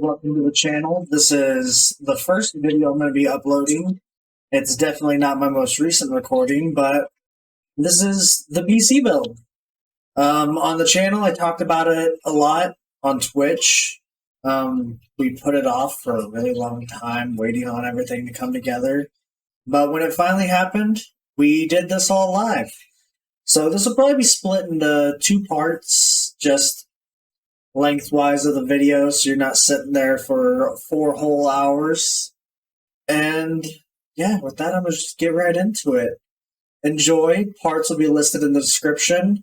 welcome to the channel. This is the first video I'm going to be uploading. It's definitely not my most recent recording, but this is the PC build. On the channel, I talked about it a lot on Twitch. We put it off for a really long time, waiting on everything to come together. But when it finally happened, we did this all live. So this will probably be split into two parts, just lengthwise of the video, so you're not sitting there for 4 whole hours. And yeah, with that, I'm going to just get right into it. Enjoy. Parts will be listed in the description.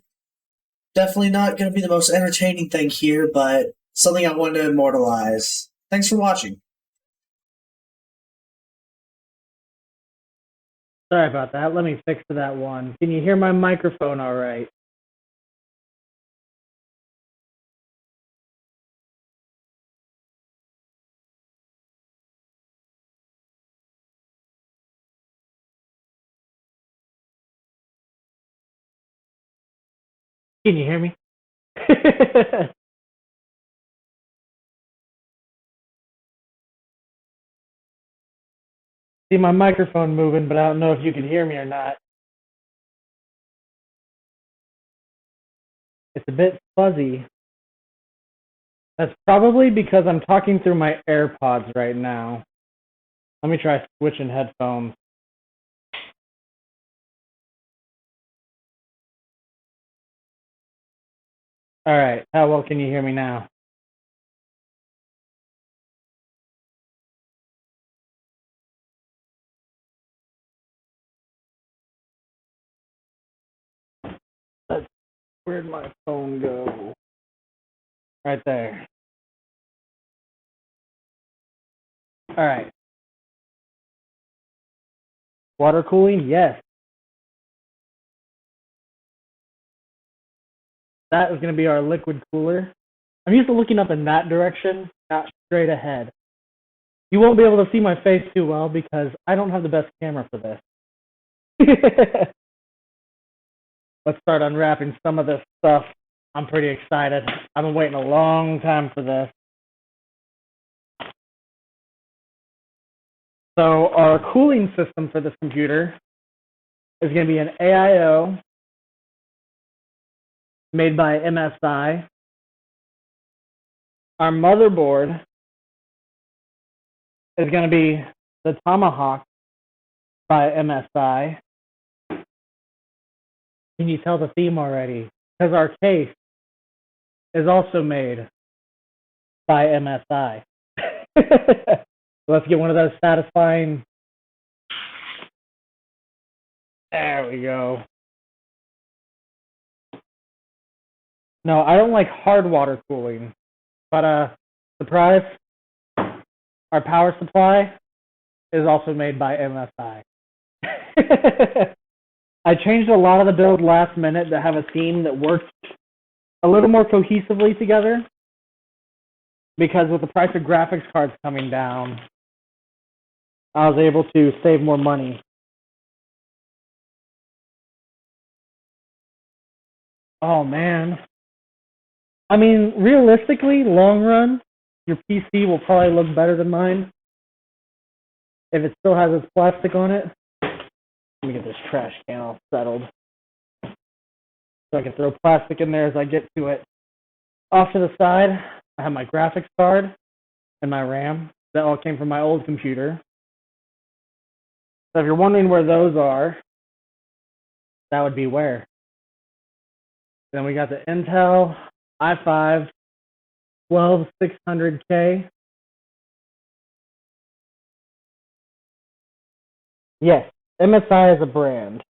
Definitely not going to be the most entertaining thing here, but something I wanted to immortalize. Thanks for watching. Sorry about that. Let me fix that one. Can you hear my microphone all right? Can you hear me? See my microphone moving, but I don't know if you can hear me or not. It's a bit fuzzy. That's probably because I'm talking through my AirPods right now. Let me try switching headphones. All right, how well can you hear me now? Where'd my phone go? Right there. All right. Water cooling? Yes. That is going to be our liquid cooler. I'm used to looking up in that direction, not straight ahead. You won't be able to see my face too well because I don't have the best camera for this. Let's start unwrapping some of this stuff. I'm pretty excited. I've been waiting a long time for this. So our cooling system for this computer is going to be an AIO made by MSI. Our motherboard is going to be the Tomahawk by MSI. Can you tell the theme already? Because our case is also made by MSI. Let's get one of those satisfying. There we go. No, I don't like hard water cooling, but surprise, our power supply is also made by MSI. I changed a lot of the build last minute to have a theme that works a little more cohesively together, because with the price of graphics cards coming down, I was able to save more money. Oh man. I mean, realistically, long run, your PC will probably look better than mine if it still has its plastic on it. Let me get this trash can all settled so I can throw plastic in there as I get to it. Off to the side, I have my graphics card and my RAM. That all came from my old computer. So if you're wondering where those are, that would be where. Then we got the Intel i5 12600K. Yes, MSI is a brand.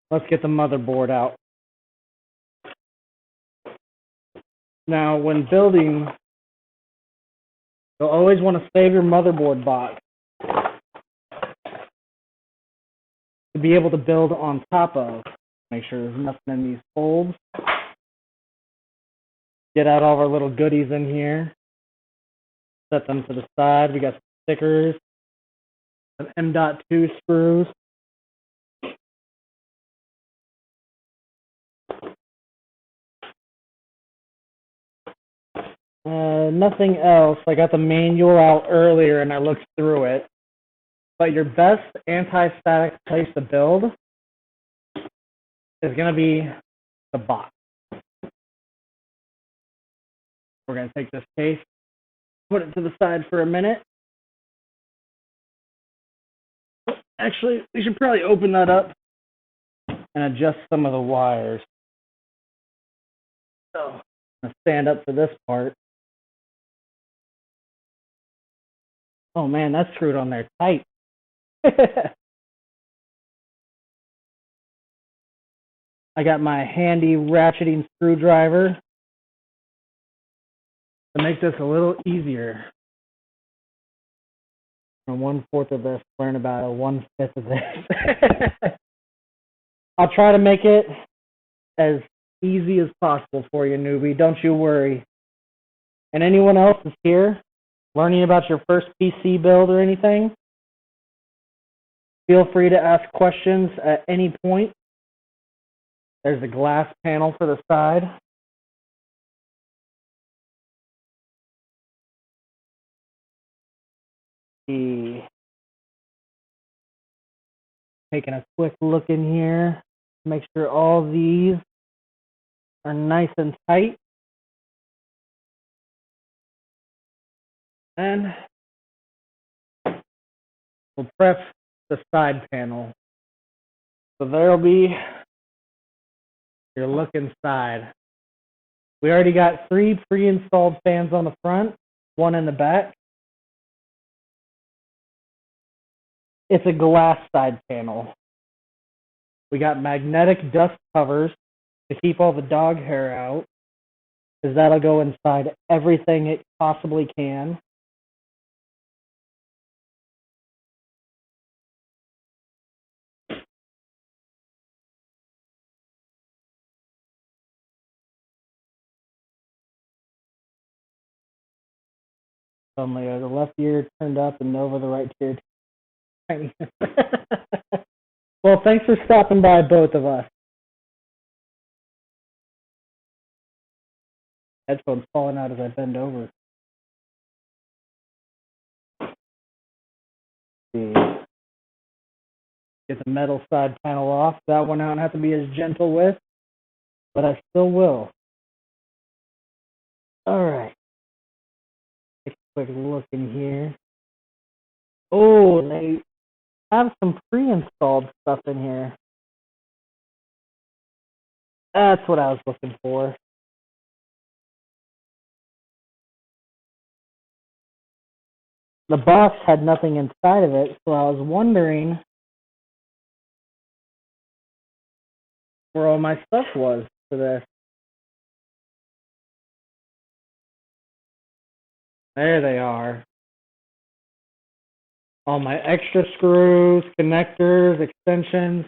Let's get the motherboard out. Now, when building, you'll always want to save your motherboard box to be able to build on top of. Make sure there's nothing in these folds. Get out all of our little goodies in here. Set them to the side. We got some stickers, some M.2 screws. Nothing else. I got the manual out earlier and I looked through it. But your best anti-static place to build is going to be the box. We're going to take this case, put it to the side for a minute. Actually, we should probably open that up and adjust some of the wires. So, I'm going to stand up for this part. Oh man, that's screwed on there tight. I got my handy ratcheting screwdriver to make this a little easier. From 1/4 of this, learn about a 1/5 of this. I'll try to make it as easy as possible for you, newbie. Don't you worry. And anyone else is here learning about your first PC build or anything, feel free to ask questions at any point. There's a glass panel for the side. Taking a quick look in here, make sure all these are nice and tight. And we'll prep the side panel. So there'll be your look inside. We already got 3 pre-installed fans on the front, 1 in the back. It's a glass side panel. We got magnetic dust covers to keep all the dog hair out, because that'll go inside everything it possibly can. Suddenly the left ear turned up and over the right ear. Well, thanks for stopping by, both of us. Headphones falling out as I bend over. Get the metal side panel off. That one I don't have to be as gentle with, but I still will. All right. Take a quick look in here. Oh, they have some pre-installed stuff in here. That's what I was looking for. The box had nothing inside of it, so I was wondering where all my stuff was for this. There they are. All my extra screws, connectors, extensions,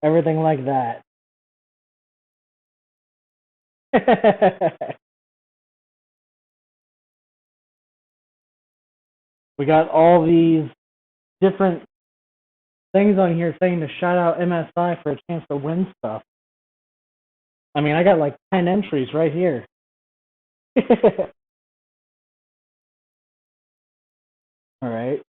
everything like that. We got all these different things on here saying to shout out MSI for a chance to win stuff. I mean, I got like 10 entries right here. All right.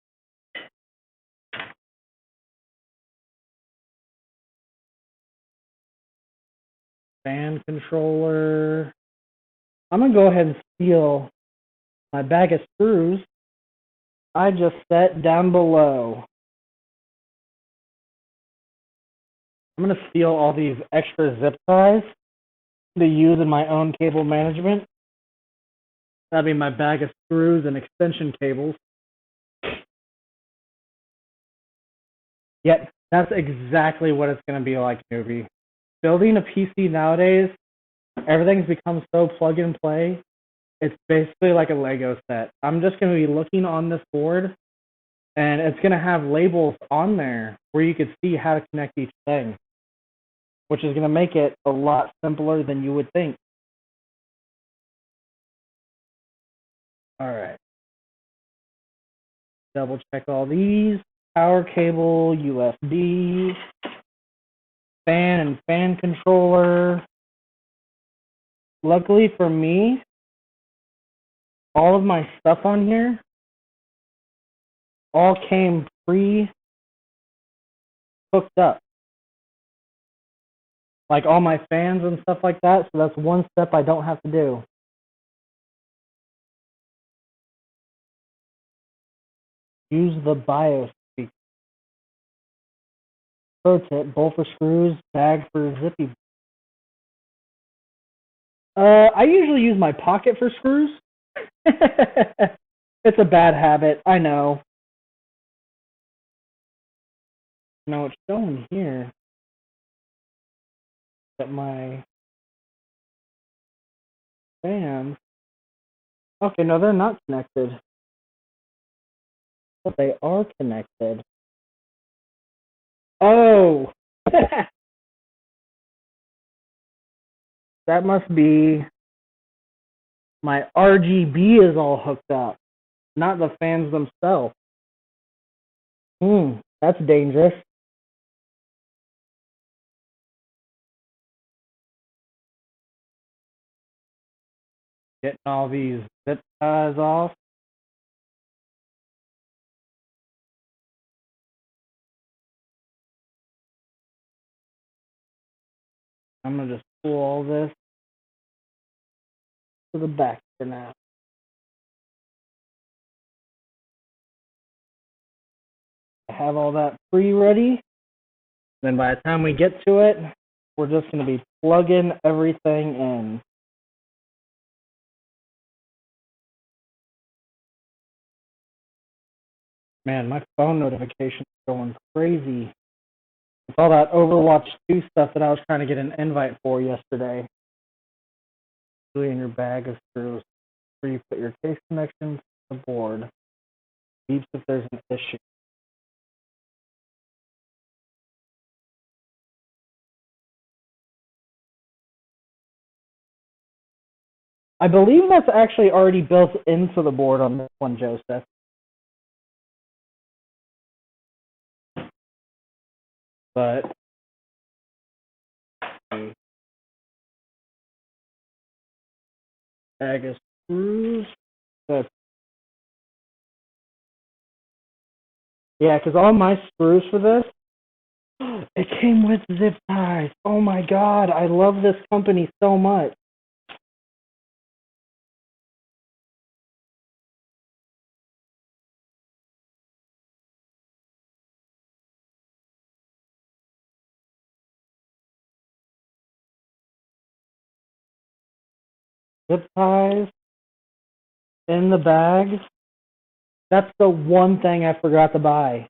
Fan controller. I'm going to go ahead and steal my bag of screws I just set down below. I'm going to steal all these extra zip ties to use in my own cable management. That'll be my bag of screws and extension cables. Yep, that's exactly what it's going to be like, newbie. Building a PC nowadays, everything's become so plug and play. It's basically like a Lego set. I'm just going to be looking on this board, and it's going to have labels on there where you could see how to connect each thing, which is going to make it a lot simpler than you would think. All right. Double check all these. Power cable, USB, fan and fan controller. Luckily for me, all of my stuff on here all came pre-hooked up. Like all my fans and stuff like that, so that's one step I don't have to do. Use the BIOS speaker. Pro tip, bolt for screws, bag for zippy. I usually use my pocket for screws. It's a bad habit, I know. Now it's showing here that my fans, okay, no, they're not connected, but they are connected. Oh, that must be my RGB is all hooked up, not the fans themselves. That's dangerous. Getting all these zip ties off. I'm going to just pull all this to the back for now. I have all that pre-ready. Then by the time we get to it, we're just going to be plugging everything in. Man, my phone notifications are going crazy. With all that Overwatch 2 stuff that I was trying to get an invite for yesterday. Really in your bag of screws. Where you put your case connections to the board. Beeps if there's an issue. I believe that's actually already built into the board on this one, Joseph. But bag of screws. But yeah, because all my screws for this, it came with zip ties. Oh my god, I love this company so much. Zip ties in the bag. That's the one thing I forgot to buy.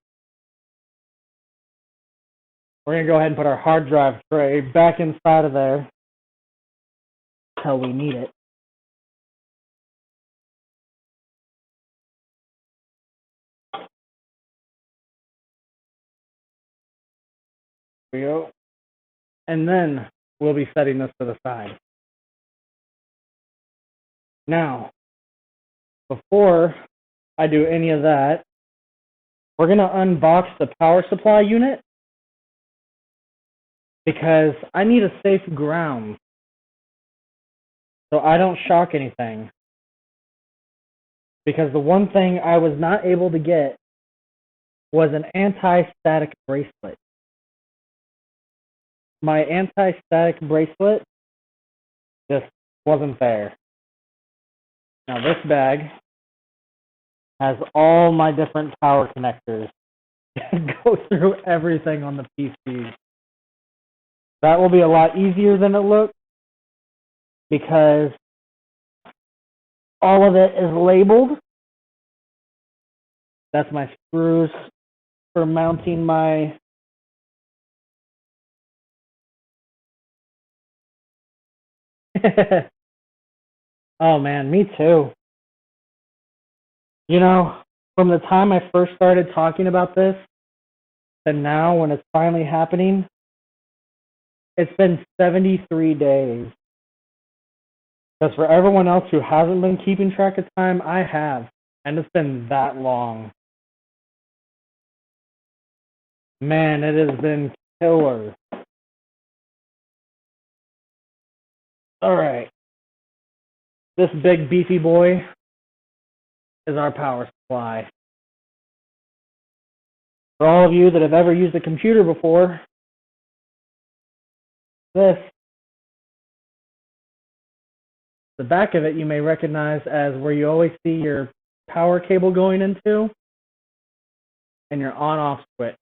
We're going to go ahead and put our hard drive tray back inside of there until we need it. Here we go. And then we'll be setting this to the side. Now, before I do any of that, we're going to unbox the power supply unit because I need a safe ground so I don't shock anything. Because the one thing I was not able to get was an anti-static bracelet. My anti-static bracelet just wasn't there. Now this bag has all my different power connectors. Go through everything on the PC. That will be a lot easier than it looks because all of it is labeled. That's my screws for mounting my oh man, me too. You know, from the time I first started talking about this to now when it's finally happening, it's been 73 days. Because for everyone else who hasn't been keeping track of time, I have. And it's been that long. Man, it has been killer. Alright. This big beefy boy is our power supply. For all of you that have ever used a computer before, the back of it you may recognize as where you always see your power cable going into and your on-off switch.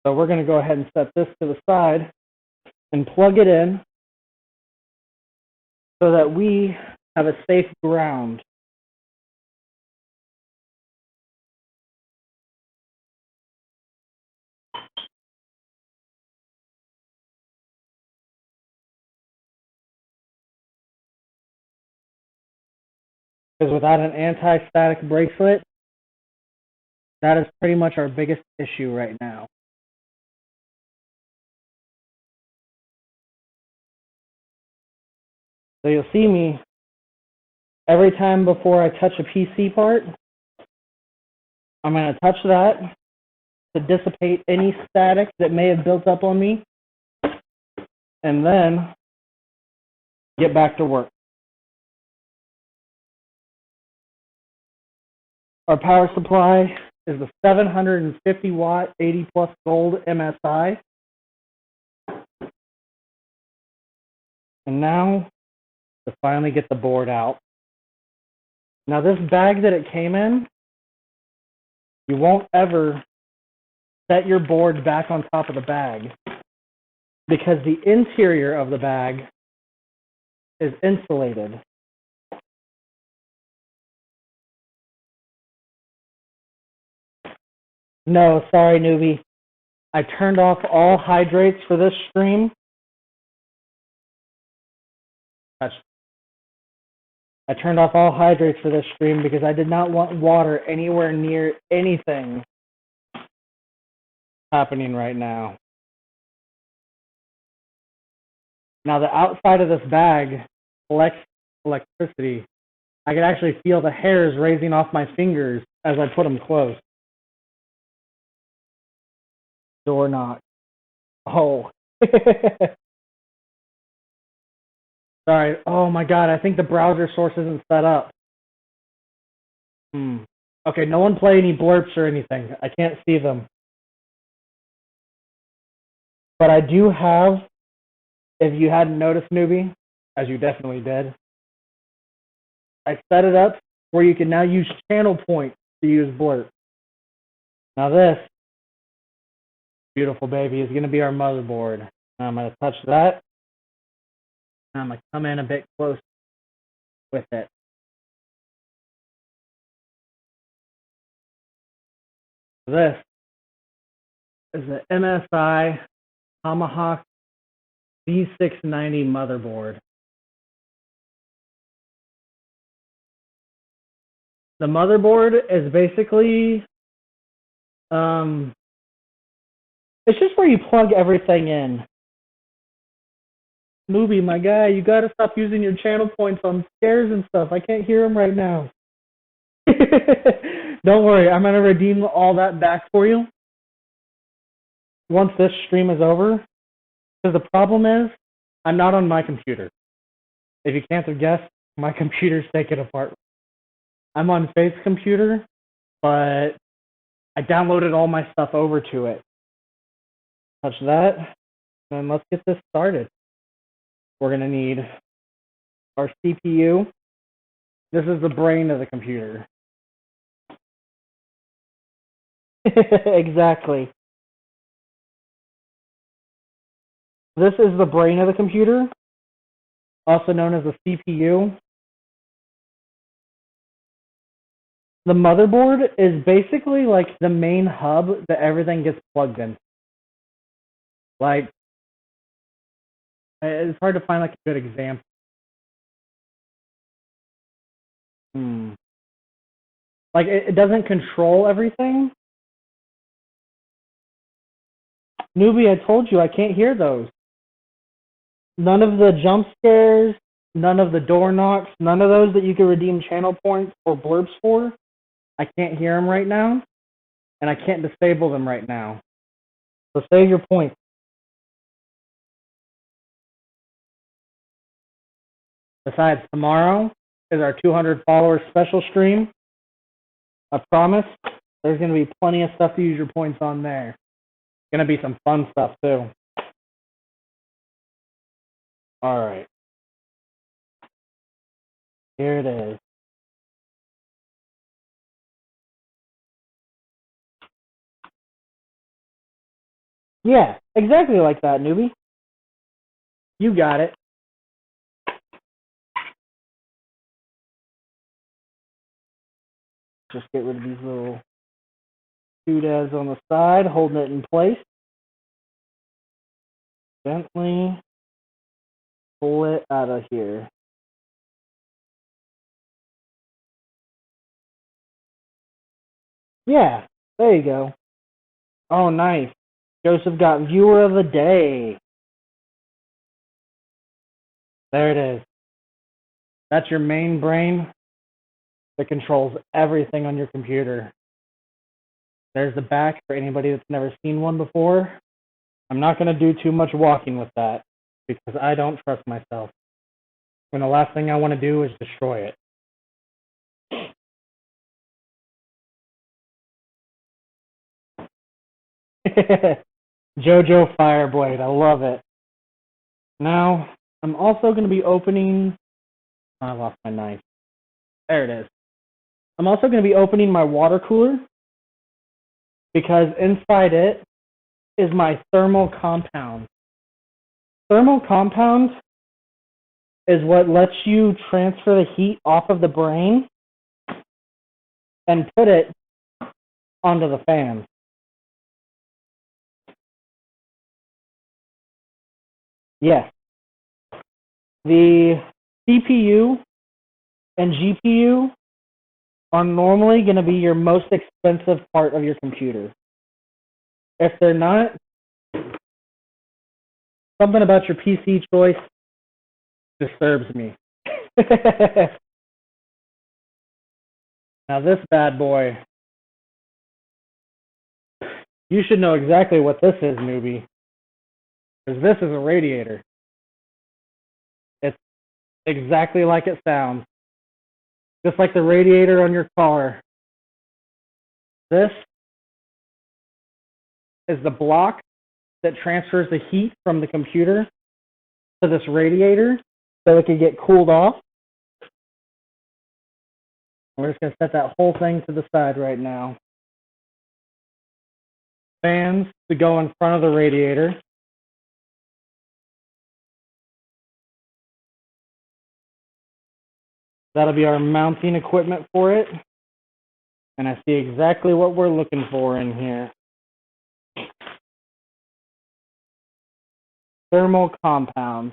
So we're going to go ahead and set this to the side and plug it in so that we have a safe ground. Because without an anti-static bracelet, that is pretty much our biggest issue right now. So you'll see me every time before I touch a PC part, I'm going to touch that to dissipate any static that may have built up on me, and then get back to work. Our power supply is the 750 watt 80 plus gold MSI. And now to finally get the board out. Now this bag that it came in, you won't ever set your board back on top of the bag because the interior of the bag is insulated. No, sorry, newbie. I turned off all hydrates for this stream. I turned off all hydrates for this stream because I did not want water anywhere near anything happening right now. Now the outside of this bag collects electricity. I could actually feel the hairs raising off my fingers as I put them close. Door knock. Oh. Sorry. Oh my god, I think the browser source isn't set up. Okay, no one play any blurps or anything. I can't see them. But I do have, if you hadn't noticed, newbie, as you definitely did, I set it up where you can now use channel points to use blurp. Now this beautiful baby is going to be our motherboard. Now I'm going to touch that. I'm going to come in a bit close with it. This is the MSI Tomahawk B690 motherboard. The motherboard is basically, it's just where you plug everything in. Movie, my guy, you gotta stop using your channel points on scares and stuff. I can't hear them right now. Don't worry, I'm gonna redeem all that back for you once this stream is over. Because the problem is, I'm not on my computer. If you can't have guessed, my computer's taken apart. I'm on Faith's computer, but I downloaded all my stuff over to it. Touch that, and let's get this started. We're going to need our CPU. This is the brain of the computer. Exactly. This is the brain of the computer, also known as the CPU. The motherboard is basically like the main hub that everything gets plugged in. Like, it's hard to find like a good example. Like it doesn't control everything. Newbie, I told you I can't hear those. None of the jump scares, none of the door knocks, none of those that you can redeem channel points or blurbs for. I can't hear them right now, and I can't disable them right now. So save your points. Besides, tomorrow, is our 200 followers special stream. I promise there's going to be plenty of stuff to use your points on there. Going to be some fun stuff too. All right. Here it is. Yeah, exactly like that, newbie. You got it. Just get rid of these little doodads on the side, holding it in place. Gently pull it out of here. Yeah, there you go. Oh, nice. Joseph got viewer of the day. There it is. That's your main brain that controls everything on your computer. There's the back for anybody that's never seen one before. I'm not going to do too much walking with that because I don't trust myself. When the last thing I want to do is destroy it. JoJo Fireblade, I love it. Now, I'm also going to be opening... Oh, I lost my knife. There it is. I'm also going to be opening my water cooler because inside it is my thermal compound. Thermal compound is what lets you transfer the heat off of the brain and put it onto the fan. Yes. The CPU and GPU are normally going to be your most expensive part of your computer. If they're not, something about your PC choice disturbs me. Now this bad boy, you should know exactly what this is, newbie. Because this is a radiator. It's exactly like it sounds. Just like the radiator on your car. This is the block that transfers the heat from the computer to this radiator so it can get cooled off. We're just going to set that whole thing to the side right now. Fans to go in front of the radiator. That'll be our mounting equipment for it. And I see exactly what we're looking for in here. Thermal compound.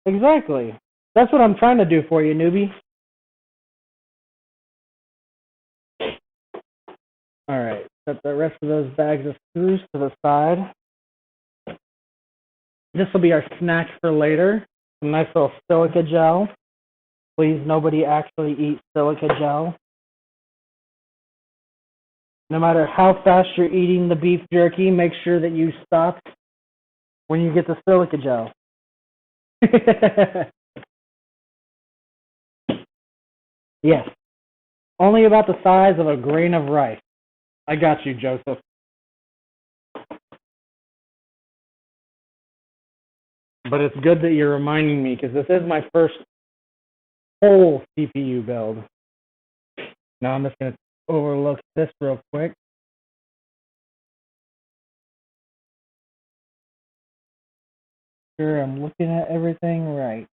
Exactly. That's what I'm trying to do for you, newbie. All right, set the rest of those bags of screws to the side. This will be our snack for later. Some nice little silica gel. Please, nobody actually eat silica gel. No matter how fast you're eating the beef jerky, make sure that you stop when you get the silica gel. Yes. Only about the size of a grain of rice. I got you, Joseph. But it's good that you're reminding me because this is my first whole CPU build. Now I'm just going to overlook this real quick. Sure, I'm looking at everything right.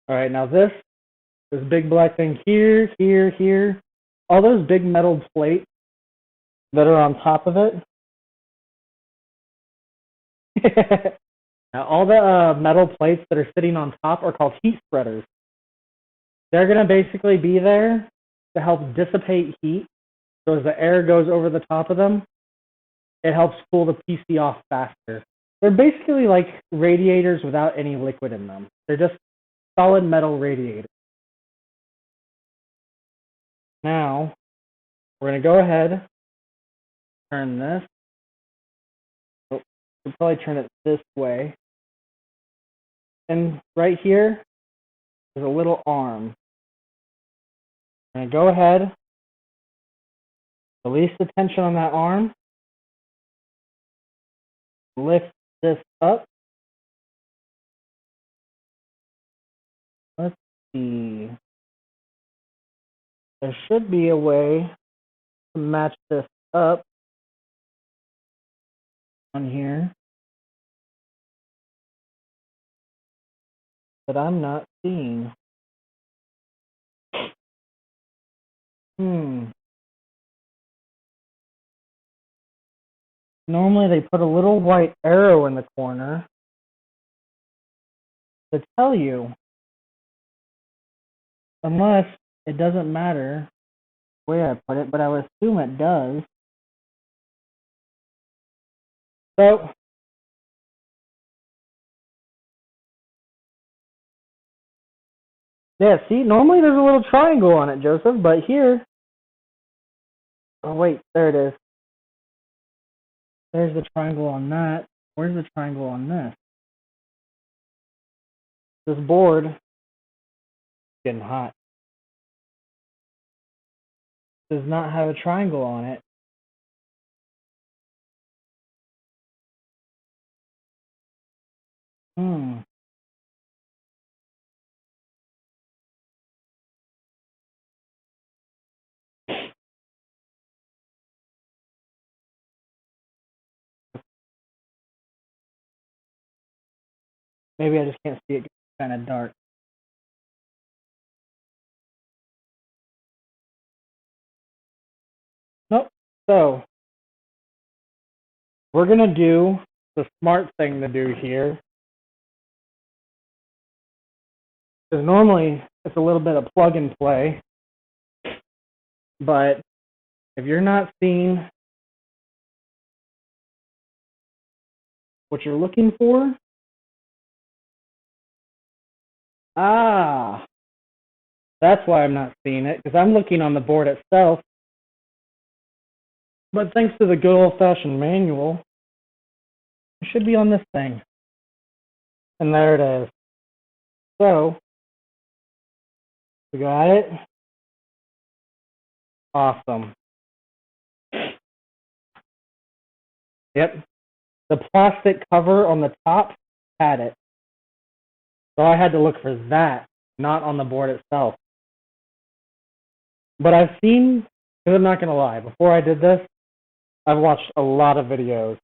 All right, now this big black thing here, here, all those big metal plates that are on top of it. Now, all the metal plates that are sitting on top are called heat spreaders. They're going to basically be there to help dissipate heat. So as the air goes over the top of them, it helps cool the PC off faster. They're basically like radiators without any liquid in them. They're just solid metal radiators. we're going to go ahead, turn this. Oh, we'll probably turn it this way. And right here is a little arm. I'm going to go ahead, release the tension on that arm, lift this up. Let's see. There should be a way to match this up on here, but I'm not seeing. Normally they put a little white arrow in the corner to tell you, unless it doesn't matter where I put it, but I would assume it does. So, yeah, see, normally there's a little triangle on it, Joseph, but here, oh wait, there it is. There's the triangle on that. Where's the triangle on this? This board is getting hot. Does not have a triangle on it. Maybe I just can't see it. It's kind of dark. Nope. So, we're going to do the smart thing to do here. Because normally it's a little bit of plug and play. But if you're not seeing what you're looking for, that's why I'm not seeing it, because I'm looking on the board itself. But thanks to the good old-fashioned manual, it should be on this thing. And there it is. So, we got it. Awesome. Yep. The plastic cover on the top had it. So I had to look for that, not on the board itself. But I've seen, because I'm not going to lie, before I did this, I've watched a lot of videos.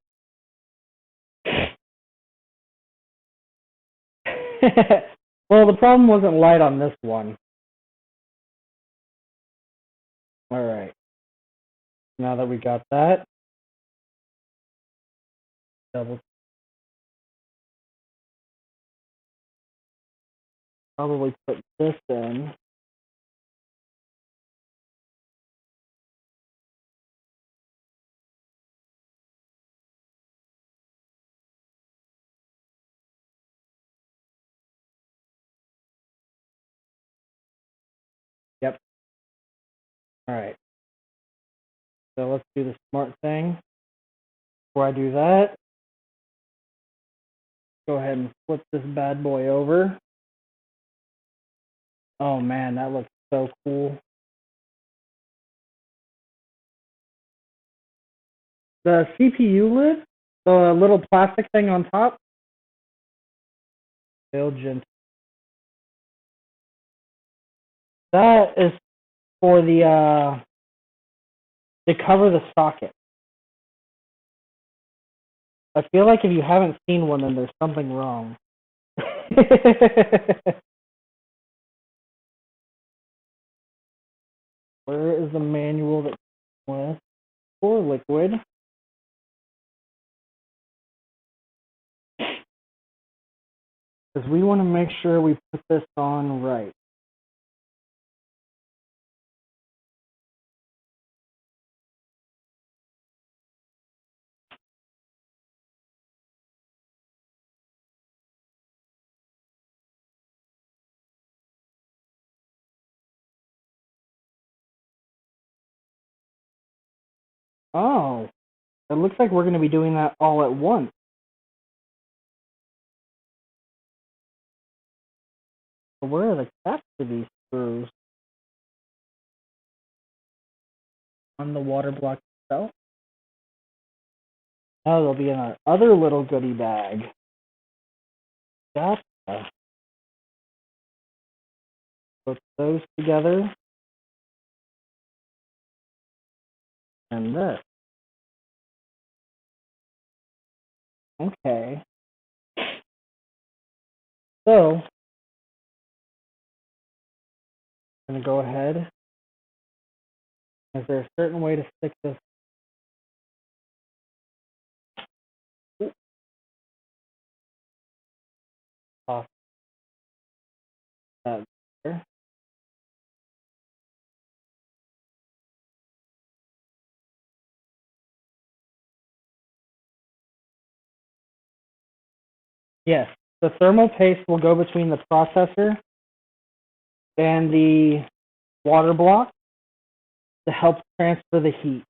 Well, the problem wasn't light on this one. All right. Now that we got that, probably put this in. Yep. All right. So let's do the smart thing. Before I do that, go ahead and flip this bad boy over. Oh man, that looks so cool. The CPU lid, the little plastic thing on top, Belgian. That is for the to cover the socket. I feel like if you haven't seen one, then there's something wrong. Where is the manual that was for liquid? Because we want to make sure we put this on right. Oh, it looks like we're going to be doing that all at once. So where are the caps for these screws? On the water block itself? Oh, they'll be in our other little goodie bag. Gotcha. Put those together. And this. Okay. So, I'm going to go ahead. Is there a certain way to stick this? Off that there. Yes, the thermal paste will go between the processor and the water block to help transfer the heat.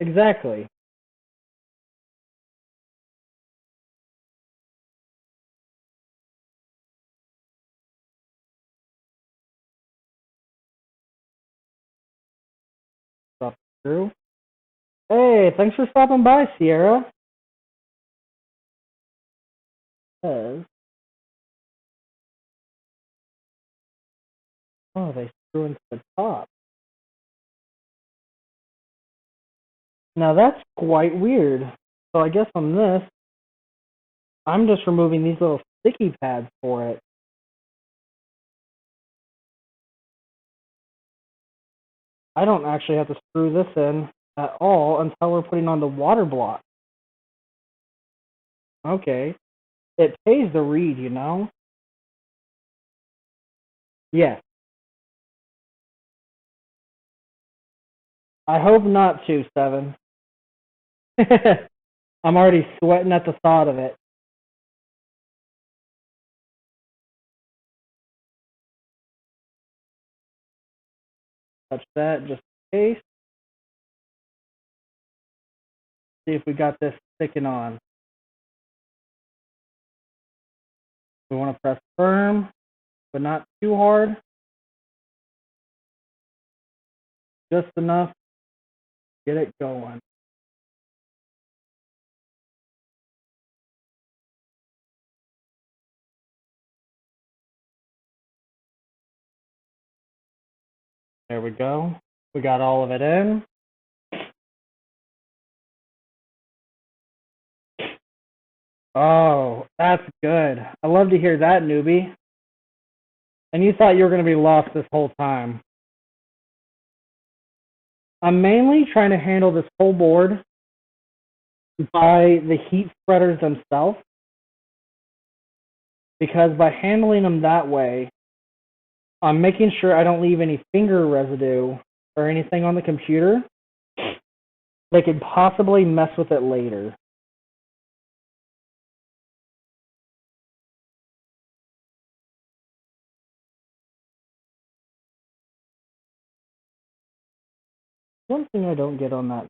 Exactly. Stop through. Hey, thanks for stopping by, Sierra. Oh, they screw into the top. Now that's quite weird. So I guess on this, I'm just removing these little sticky pads for it. I don't actually have to screw this in at all until we're putting on the water block. Okay. It pays to read, you know? Yes. I hope not to, 7. I'm already sweating at the thought of it. Touch that just in case. See if we got this sticking on. We want to press firm, but not too hard. Just enough to get it going. There we go. We got all of it in. Oh, that's good. I love to hear that, newbie. And you thought you were going to be lost this whole time. I'm mainly trying to handle this whole board by the heat spreaders themselves, because by handling them that way, I'm making sure I don't leave any finger residue or anything on the computer that could possibly mess with it later. One thing I don't get on that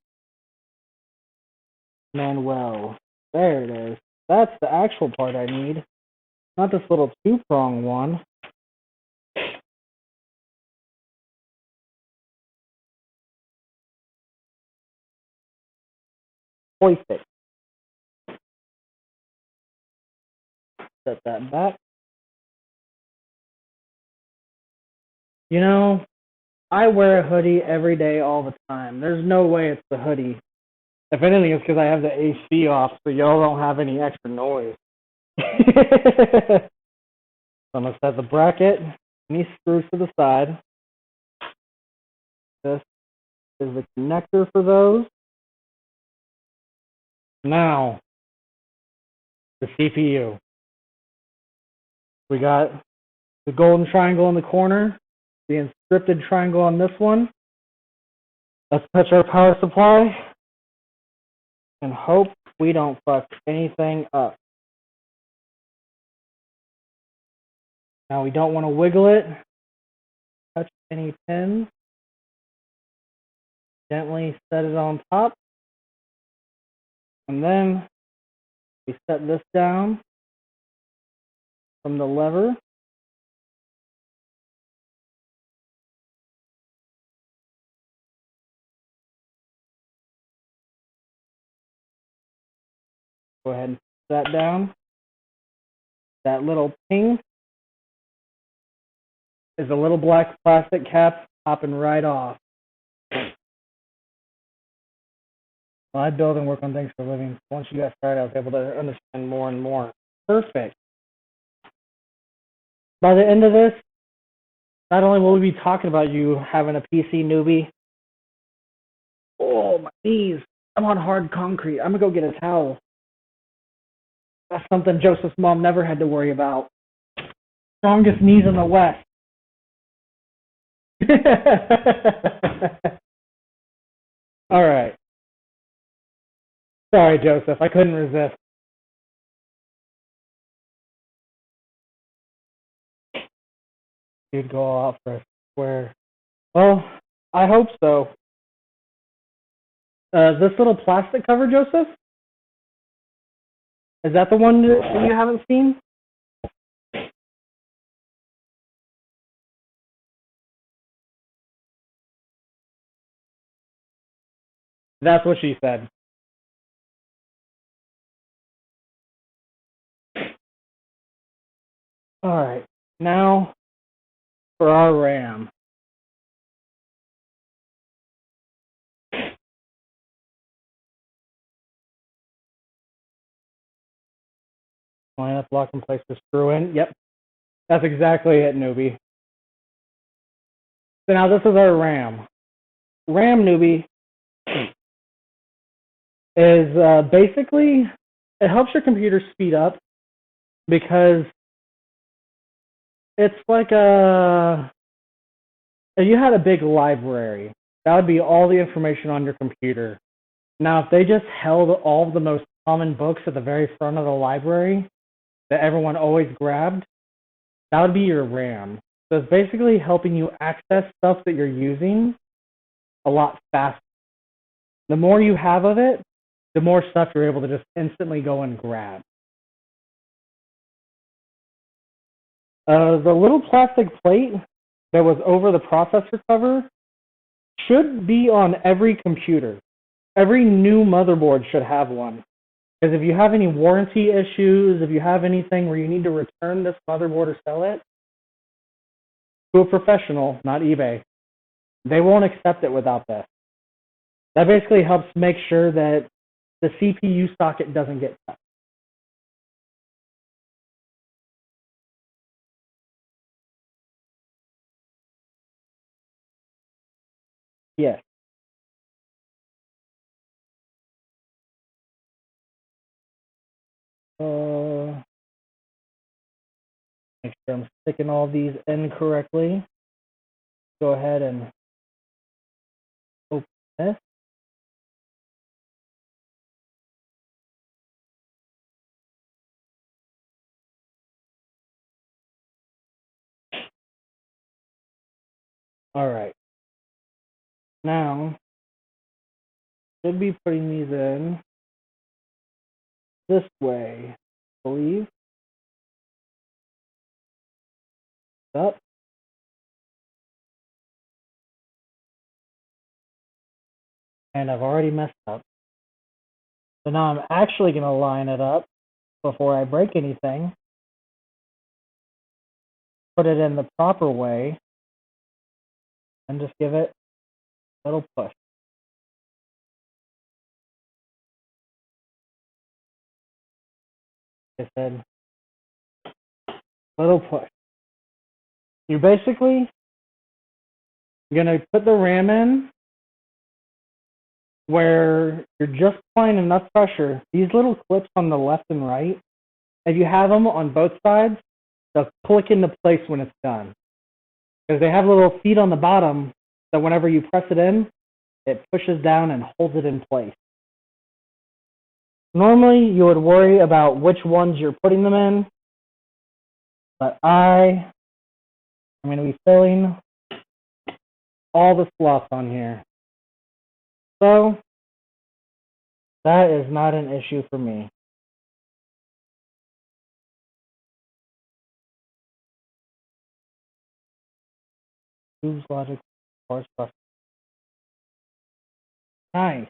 Manuel. There it is. That's the actual part I need, not this little 2-prong one. Hoist it. Set that back. You know, I wear a hoodie every day all the time. There's no way it's the hoodie. If anything, it's because I have the AC off, so y'all don't have any extra noise. So I'm going to set the bracket and these screws to the side. This is the connector for those. Now, the CPU. We got the golden triangle in the corner, the inscripted triangle on this one. Let's touch our power supply and hope we don't fuck anything up. Now we don't want to wiggle it, touch any pins. Gently set it on top. And then we set this down from the lever. Go ahead and set that down. That little ping is a little black plastic cap popping right off. Well, I build and work on things for a living. Once you got started, I was able to understand more and more. Perfect. By the end of this, not only will we be talking about you having a PC newbie. Oh, my knees. I'm on hard concrete. I'm going to go get a towel. That's something Joseph's mom never had to worry about. Strongest knees in the West. All right. Sorry, Joseph. I couldn't resist. You'd go out for a square. Well, I hope so. This little plastic cover, Joseph? Is that the one that you haven't seen? That's what she said. All right, now for our RAM. Line up, lock in place to screw in. Yep, that's exactly it, newbie. So now this is our RAM. RAM, newbie, is basically, it helps your computer speed up because it's like if you had a big library, that would be all the information on your computer. Now, if they just held all of the most common books at the very front of the library that everyone always grabbed, that would be your RAM. So it's basically helping you access stuff that you're using a lot faster. The more you have of it, the more stuff you're able to just instantly go and grab. The little plastic plate that was over the processor cover should be on every computer. Every new motherboard should have one. Because if you have any warranty issues, if you have anything where you need to return this motherboard or sell it to a professional, not eBay, they won't accept it without this. That basically helps make sure that the CPU socket doesn't get touched. Yes. Make sure I'm sticking all these in correctly. Go ahead and open this. All right. Now, should be putting these in this way, I believe. Up. And I've already messed up. So now I'm actually going to line it up before I break anything. Put it in the proper way. And just give it a little push. Like I said, little push. You're basically going to put the RAM in where you're just applying enough pressure. These little clips on the left and right, if you have them on both sides, they'll click into place when it's done. Because they have little feet on the bottom that whenever you press it in, it pushes down and holds it in place. Normally, you would worry about which ones you're putting them in, but I I'm going to be filling all the slots on here. So, that is not an issue for me. Tubes, logic, force, bus. Nice.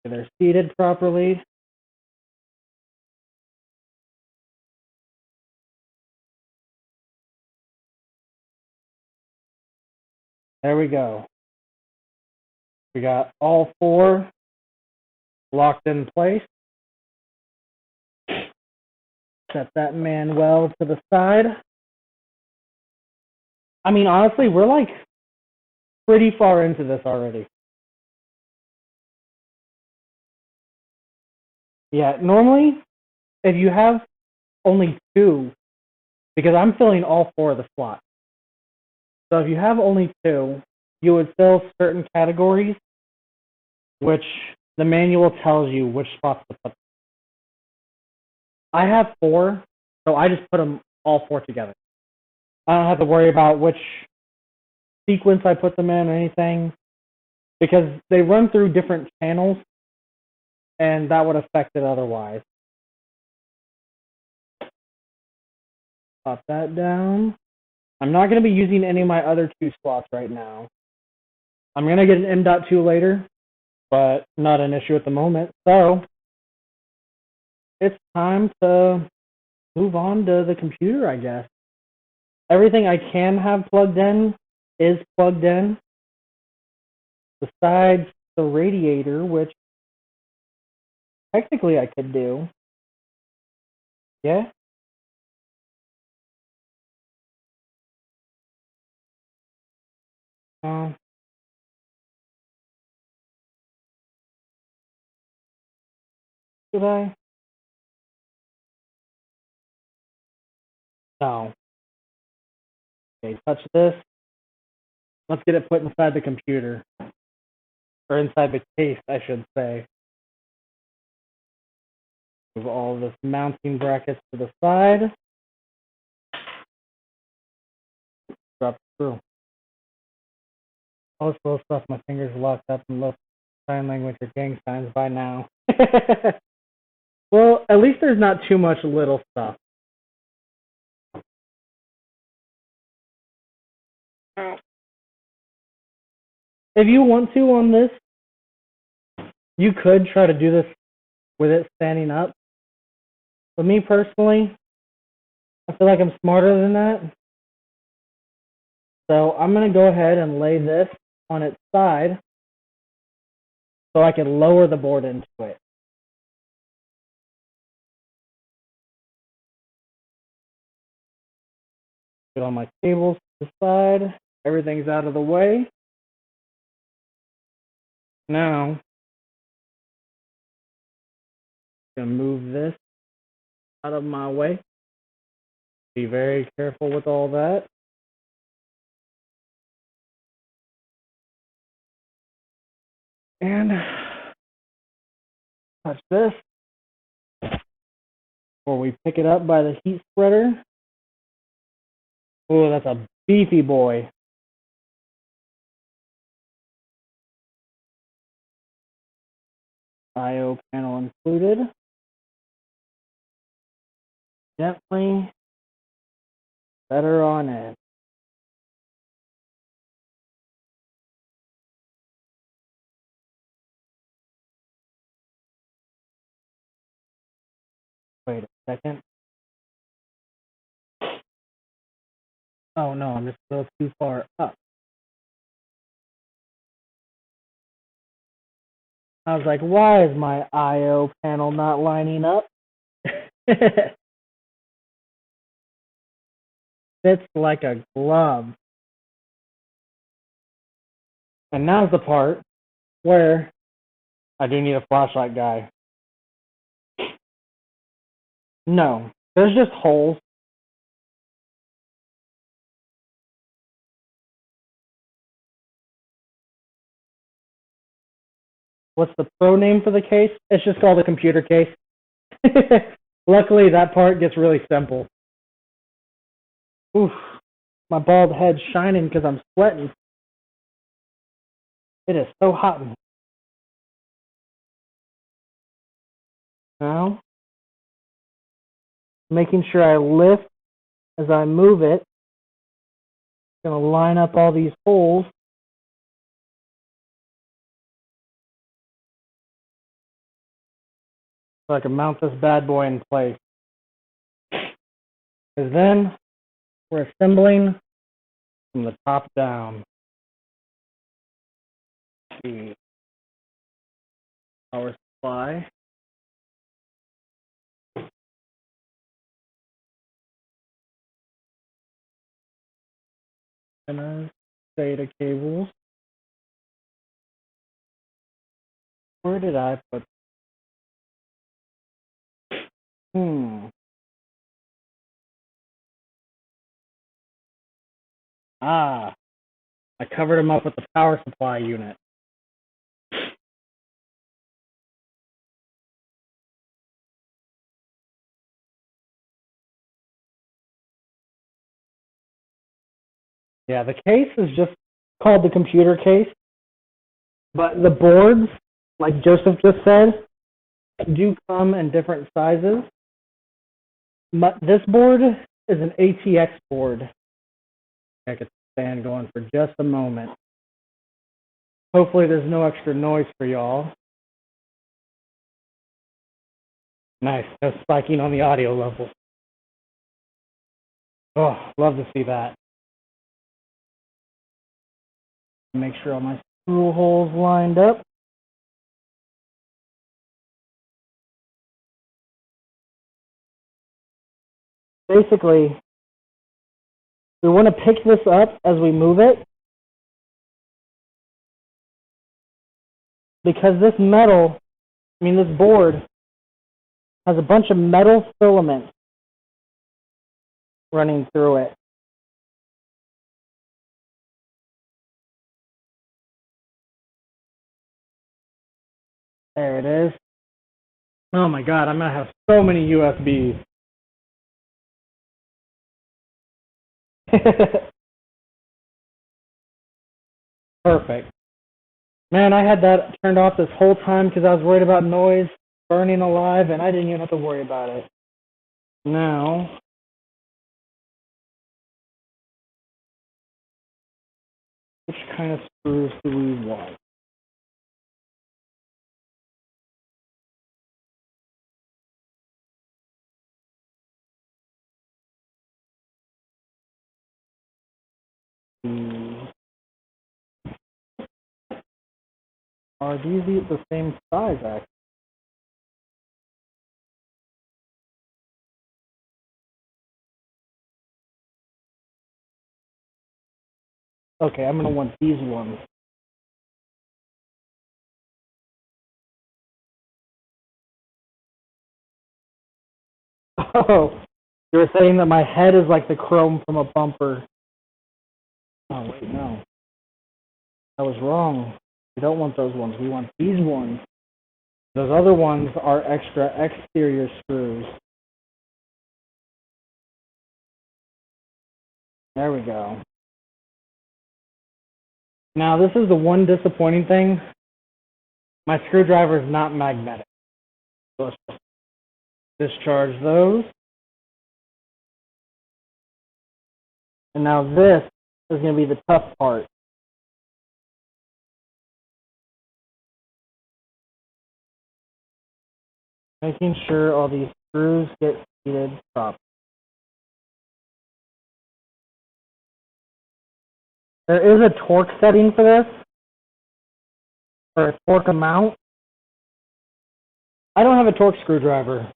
They're seated properly. There we go. We got all 4 locked in place. Set that man well to the side. I mean, honestly, we're like pretty far into this already. Yeah, normally, if you have only 2, because I'm filling all 4 of the slots. So if you have only 2, you would fill certain categories, which the manual tells you which spots to put. I have 4, so I just put them all 4 together. I don't have to worry about which sequence I put them in or anything, because they run through different channels, and that would affect it otherwise. Pop that down. I'm not going to be using any of my other 2 slots right now. I'm going to get an M.2 later, but not an issue at the moment. So, it's time to move on to the computer, I guess. Everything I can have plugged in is plugged in, besides the radiator, which technically I could do. Yeah? Should I? No. Okay, touch this. Let's get it put inside the computer. Or inside the case, I should say. Move all this mounting brackets to the side. Drop through. All this little stuff, my fingers locked up in low sign language or gang signs by now. Well, at least there's not too much little stuff. If you want to on this, you could try to do this with it standing up. But me personally, I feel like I'm smarter than that. So I'm going to go ahead and lay this on its side so I can lower the board into it. Get all my cables to the side. Everything's out of the way. Now, I'm going to move this out of my way. Be very careful with all that. And touch this before we pick it up by the heat spreader. Oh, that's a beefy boy. I/O panel included. Gently set her on it. Wait a second. Oh no, I'm just a little too far up. I was like, why is my I/O panel not lining up? Fits like a glove. And now's the part where I do need a flashlight guy. No, there's just holes. What's the pro name for the case? It's just called a computer case. Luckily, that part gets really simple. Oof. My bald head's shining because I'm sweating. It is so hot in here. Now, making sure I lift as I move it. Gonna line up all these holes. So I can mount this bad boy in place. Because then we're assembling from the top down. Let's see. Power supply. And SATA cables. Where did I put? Ah, I covered them up with the power supply unit. Yeah, the case is just called the computer case, but the boards, like Joseph just said, do come in different sizes. This board is an ATX board. I get the fan going for just a moment. Hopefully there's no extra noise for y'all. Nice, no spiking on the audio level. Oh, love to see that. Make sure all my screw holes lined up. Basically, we want to pick this up as we move it, because this this board has a bunch of metal filaments running through it. There it is. Oh my God, I'm going to have so many USBs. Perfect. Man, I had that turned off this whole time because I was worried about noise burning alive, and I didn't even have to worry about it. Now, which kind of screws do we want? Are these the same size, actually? Okay, I'm going to want these ones. Oh, you were saying that my head is like the chrome from a bumper. Oh, wait, no. I was wrong. We don't want those ones. We want these ones. Those other ones are extra exterior screws. There we go. Now, this is the one disappointing thing. My screwdriver is not magnetic. So let's just discharge those. And now this is going to be the tough part. Making sure all these screws get seated properly. There is a torque setting for this, or a torque amount. I don't have a torque screwdriver.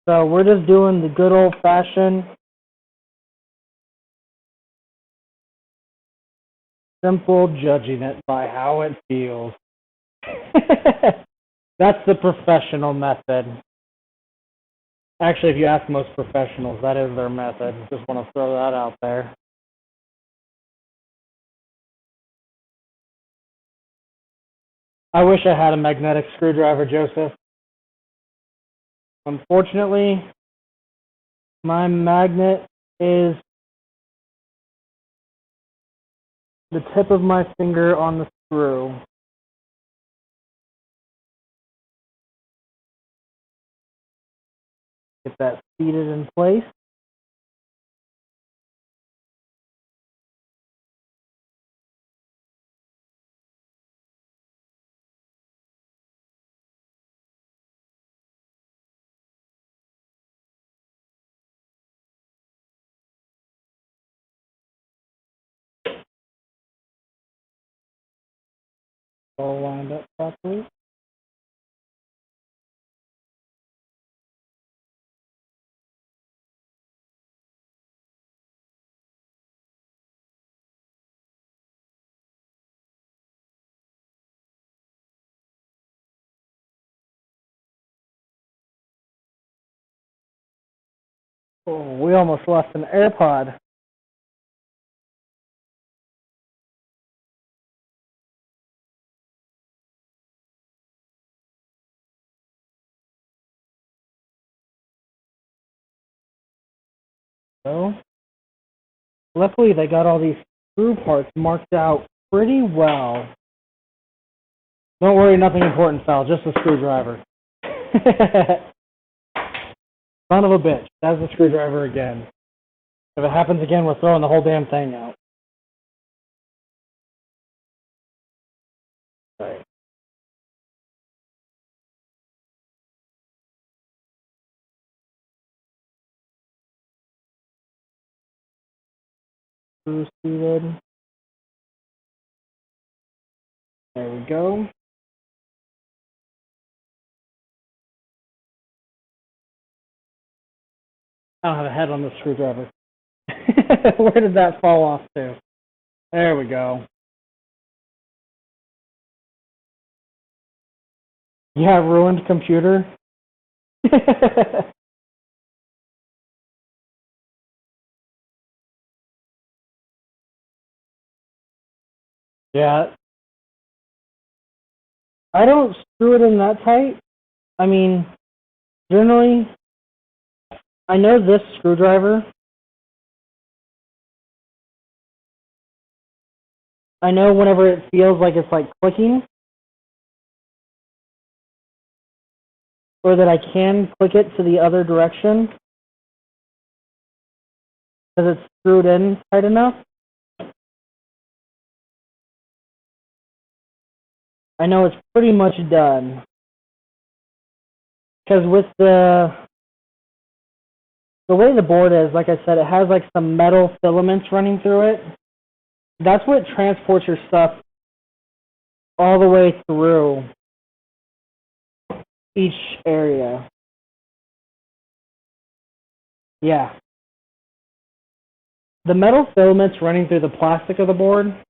So we're just doing the good old-fashioned simple judging it by how it feels. That's the professional method. Actually, if you ask most professionals, that is their method. Just want to throw that out there. I wish I had a magnetic screwdriver, Joseph. Unfortunately, my magnet is the tip of my finger on the screw. Get that seated in place. All lined up properly. Oh, we almost lost an AirPod. So, luckily they got all these screw parts marked out pretty well. Don't worry, nothing important fell, just a screwdriver. Son of a bitch, that's a screwdriver again. If it happens again, we're throwing the whole damn thing out. Right. Screw seated. There we go. I don't have a head on the screwdriver. Where did that fall off to? There we go. Yeah, ruined computer. Yeah. I don't screw it in that tight. I mean, generally, I know this screwdriver. I know whenever it feels like it's like clicking, or that I can click it to the other direction, because it's screwed in tight enough. I know it's pretty much done. Because with the way the board is, like I said, it has like some metal filaments running through it. That's what transports your stuff all the way through each area. Yeah. The metal filaments running through the plastic of the board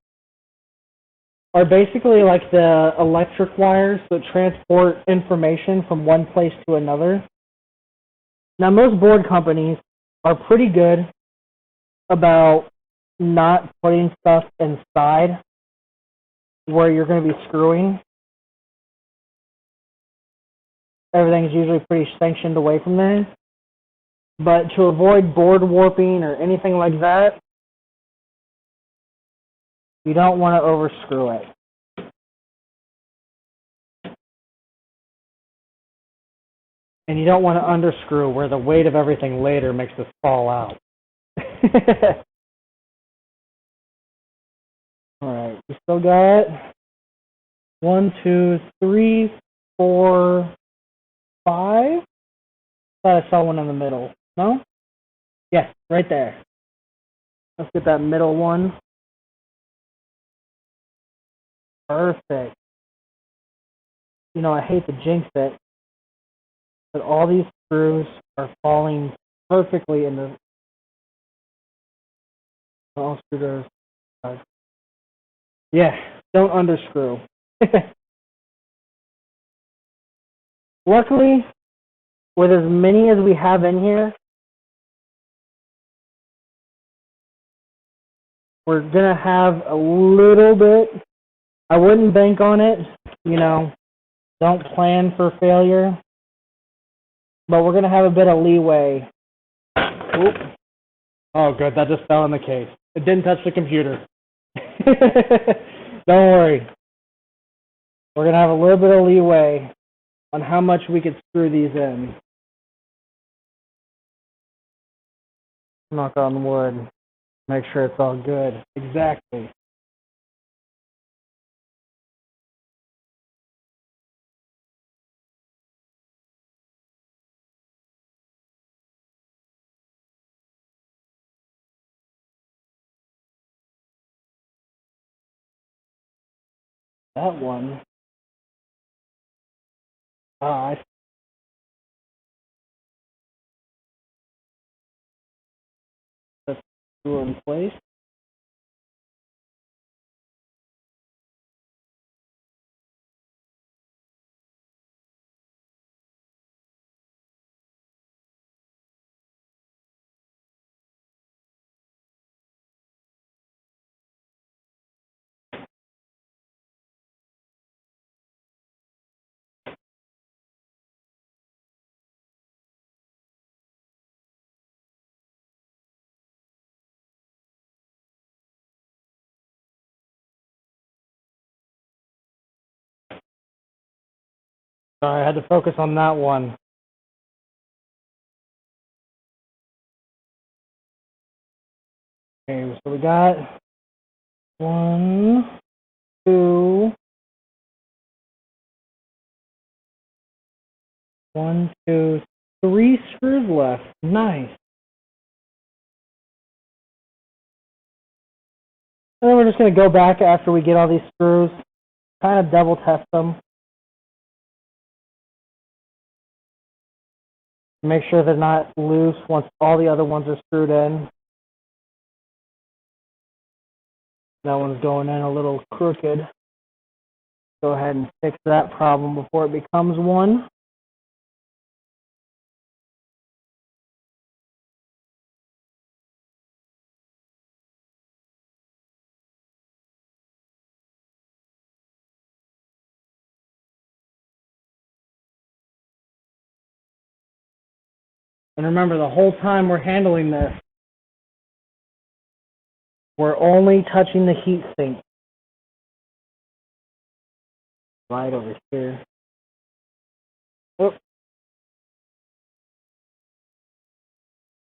are basically like the electric wires that transport information from one place to another. Now, most board companies are pretty good about not putting stuff inside where you're going to be screwing. Everything's usually pretty sanctioned away from there. But to avoid board warping or anything like that, you don't want to overscrew it. And you don't want to underscrew where the weight of everything later makes this fall out. Alright, we still got 1, 2, 3, 4, 5. Thought I saw one in the middle. No? Yes, right there. Let's get that middle one. Perfect. You know, I hate to jinx it, but all these screws are falling perfectly in the... All screws are... Yeah, don't underscrew. Luckily, with as many as we have in here, we're going to have a little bit. I wouldn't bank on it, you know, don't plan for failure. but we're going to have a bit of leeway. Oop. Oh, good. That just fell in the case. It didn't touch the computer. Don't worry. We're going to have a little bit of leeway on how much we could screw these in. Knock on wood. Make sure it's all good. Exactly. That one. I let's screw in place. Sorry, I had to focus on that one. Okay, so we got 1, 2, 1, 2, 3 screws left. Nice. And then we're just going to go back after we get all these screws, kind of double test them. Make sure they're not loose once all the other ones are screwed in. That one's going in a little crooked. Go ahead and fix that problem before it becomes one. And remember, the whole time we're handling this, we're only touching the heat sink. Right over here. Oh.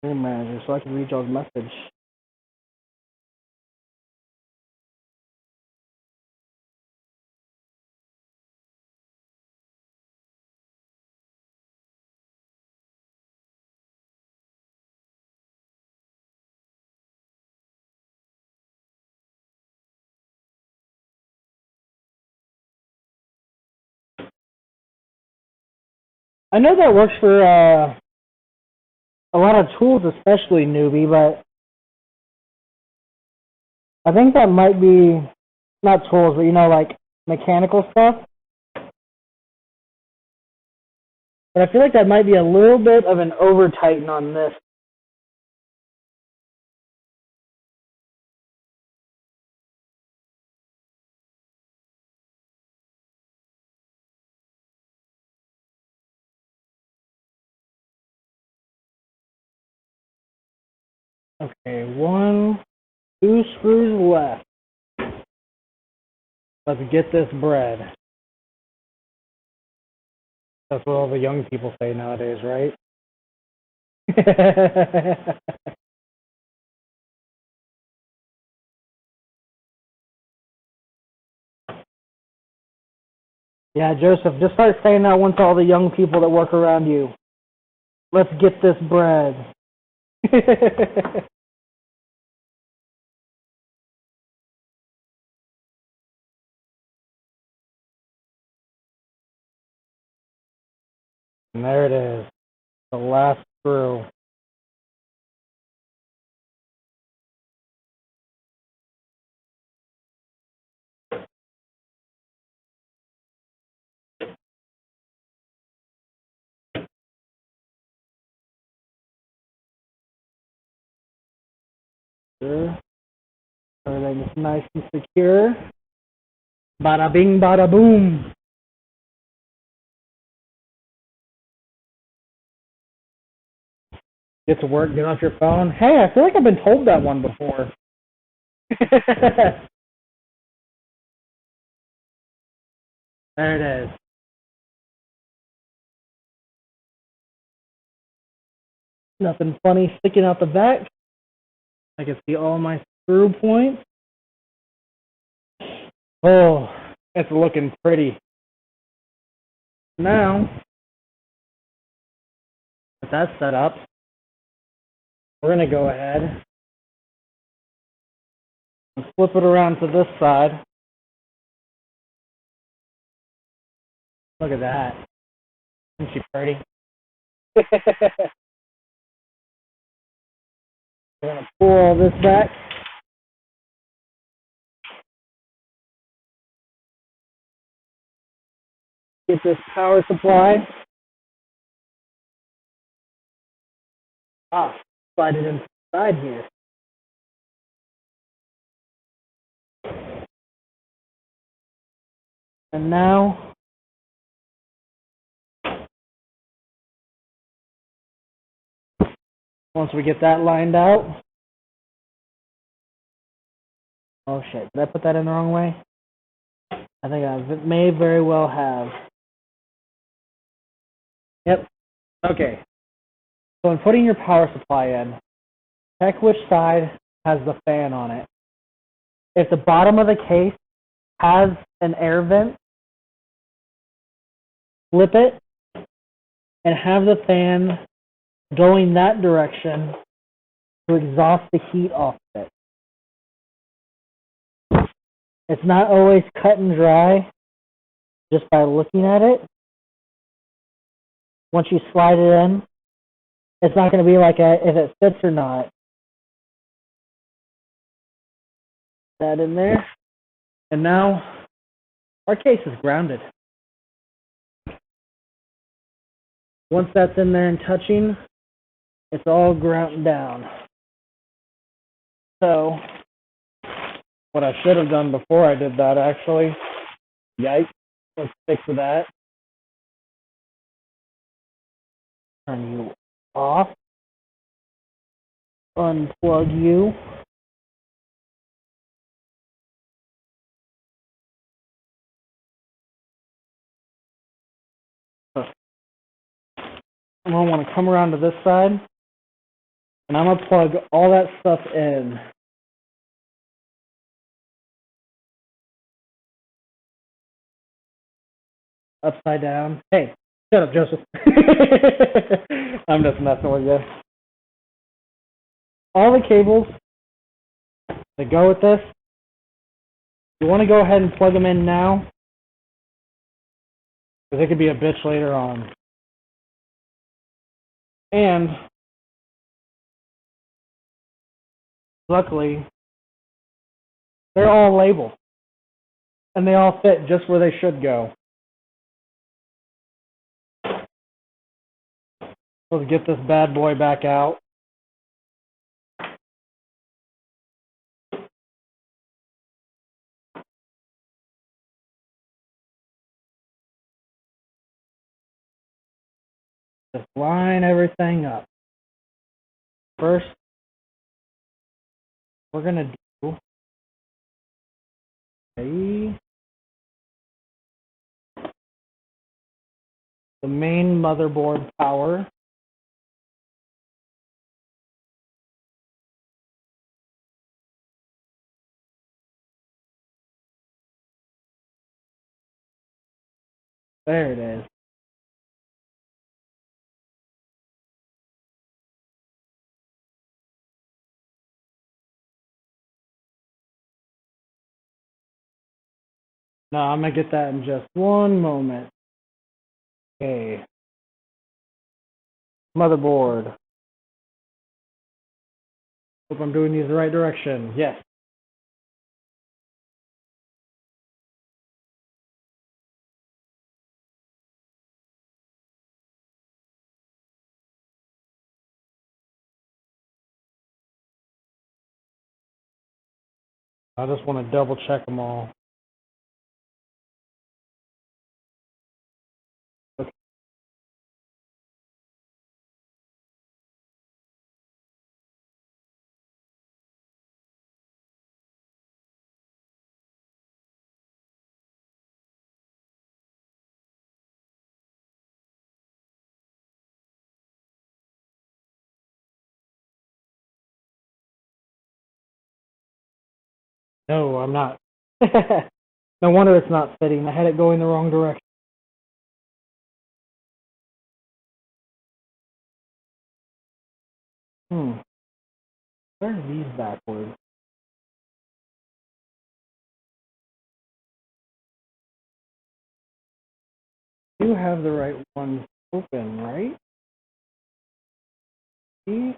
Hey, manager, so I can read y'all's message. I know that works for a lot of tools, especially newbie, but I think that might be, not tools, but you know, like mechanical stuff. But I feel like that might be a little bit of an over-tighten on this. Okay, 1, 2 screws left. Let's get this bread. That's what all the young people say nowadays, right? Yeah, Joseph, just start saying that one to all the young people that work around you. Let's get this bread. And there it is, the last screw. Sure. Everything is nice and secure. Bada bing, bada boom. Get to work, get off your phone. Hey, I feel like I've been told that one before. There it is. Nothing funny sticking out the back. I can see all my screw points. Oh, it's looking pretty. Now, with that set up, we're going to go ahead and flip it around to this side. Look at that. Isn't she pretty? We're going to pull all this back. Get this power supply. Slide it inside here. And now, once we get that lined out, oh shit, did I put that in the wrong way? I think I may very well have. Yep. Okay. So when putting your power supply in, check which side has the fan on it. If the bottom of the case has an air vent, flip it and have the fan going that direction to exhaust the heat off of it. It's not always cut and dry just by looking at it. Once you slide it in, it's not going to be like if it fits or not. That in there. And now our case is grounded. Once that's in there and touching, it's all ground down. So what I should have done before I did that, actually, yikes, let's fix that. Turn you off. Unplug you. I'm going to want to come around to this side, and I'm going to plug all that stuff in. Upside down. Hey, shut up, Joseph. I'm just messing with you. All the cables that go with this, you want to go ahead and plug them in now, because it could be a bitch later on. And luckily, they're all labeled, and they all fit just where they should go. Let's get this bad boy back out. Just line everything up. First, we're going to do the main motherboard power. There it is. Now I'm going to get that in just one moment. Okay. Motherboard. Hope I'm doing these the right direction. Yes. I just want to double check them all. Okay. No, I'm not. No wonder it's not fitting. I had it going the wrong direction. Where are these backwards? You have the right ones open, right? See?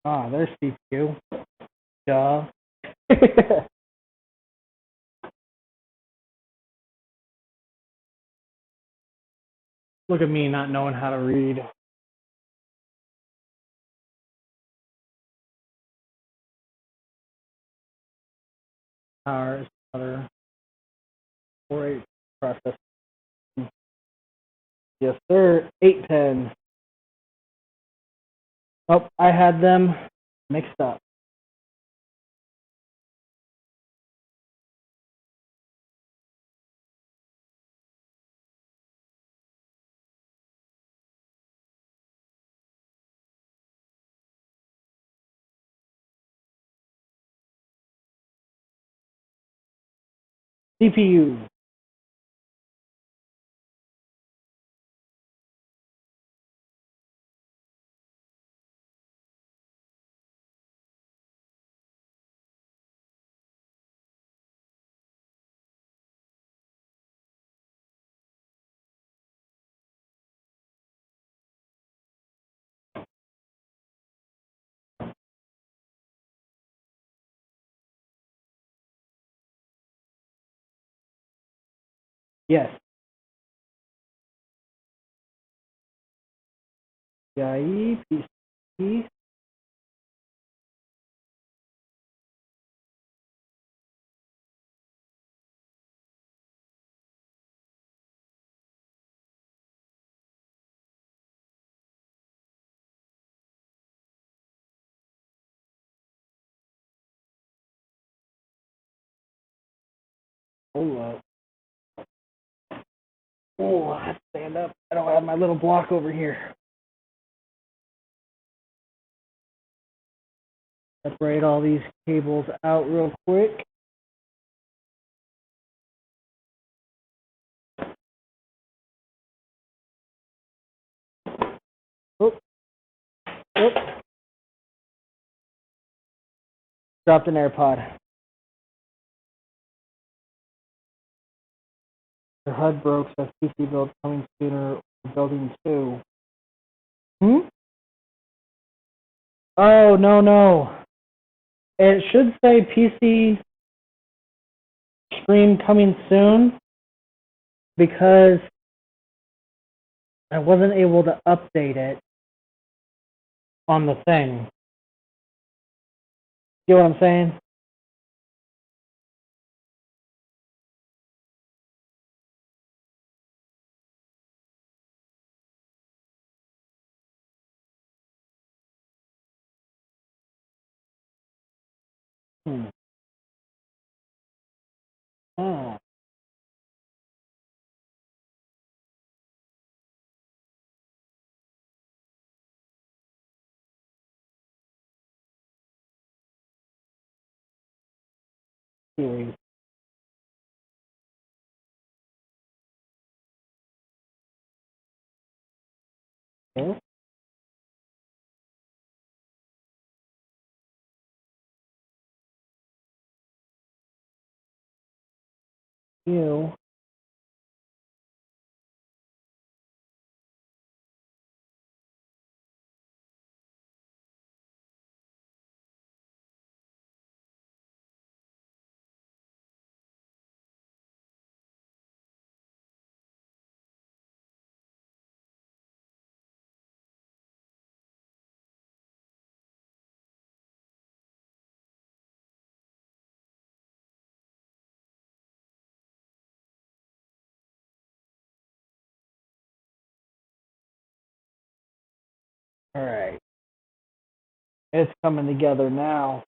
Ah, there's CPU. Duh. Look at me not knowing how to read. Power, other 4-8 process. Yes, sir. 810. Oh, I had them mixed up. CPU. Yes. PCIe, PC. Hold up. Oh, I have to stand up. I don't have my little block over here. Separate all these cables out real quick. Oh, oh. Dropped an AirPod. The HUD broke, so PC build coming sooner. Building 2. Oh, no. It should say PC stream coming soon because I wasn't able to update it on the thing. You know what I'm saying? Oh. Series. Okay. You. All right. It's coming together now.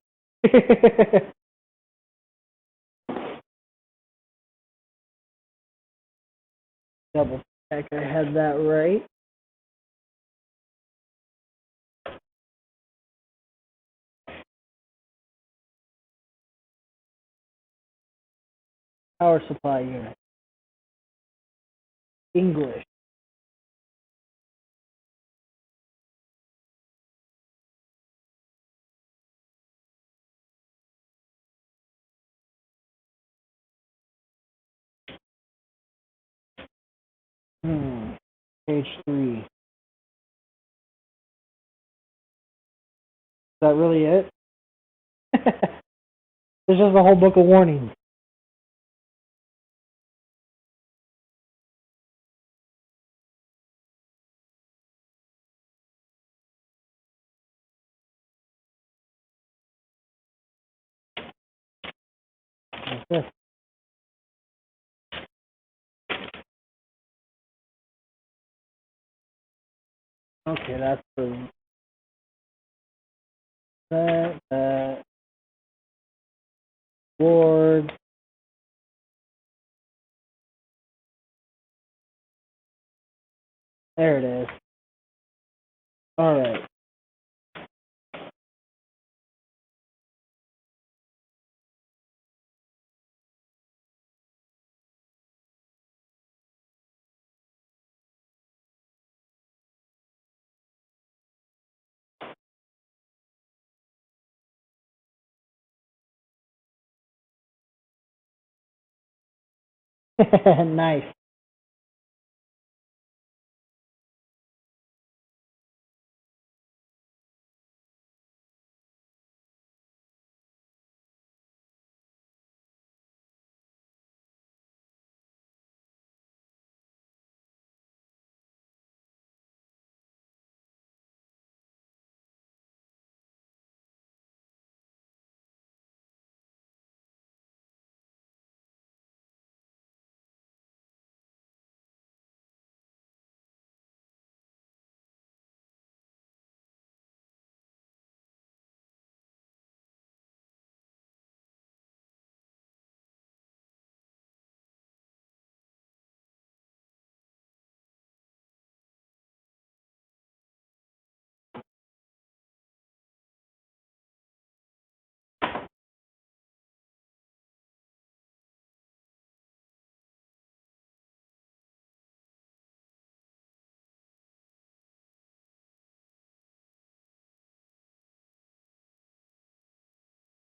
Double Check I had that right. Power supply unit. English. Page 3. Is that really it? There's just a whole book of warnings. What's this? Okay, that's the that board. There it is. All right. Nice.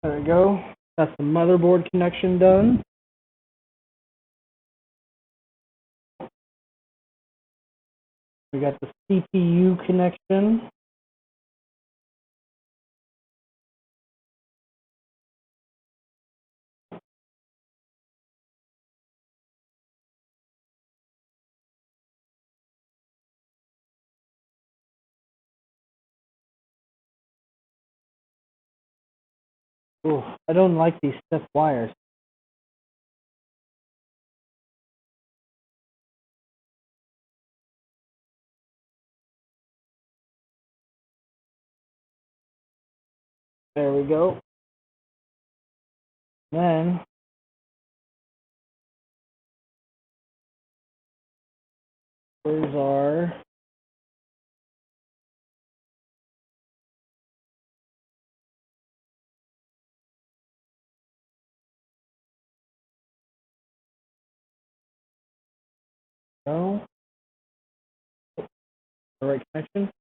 There we go. That's the motherboard connection done. We got the CPU connection. Ooh, I don't like these stiff wires. There we go. Then there's our no. The right connection.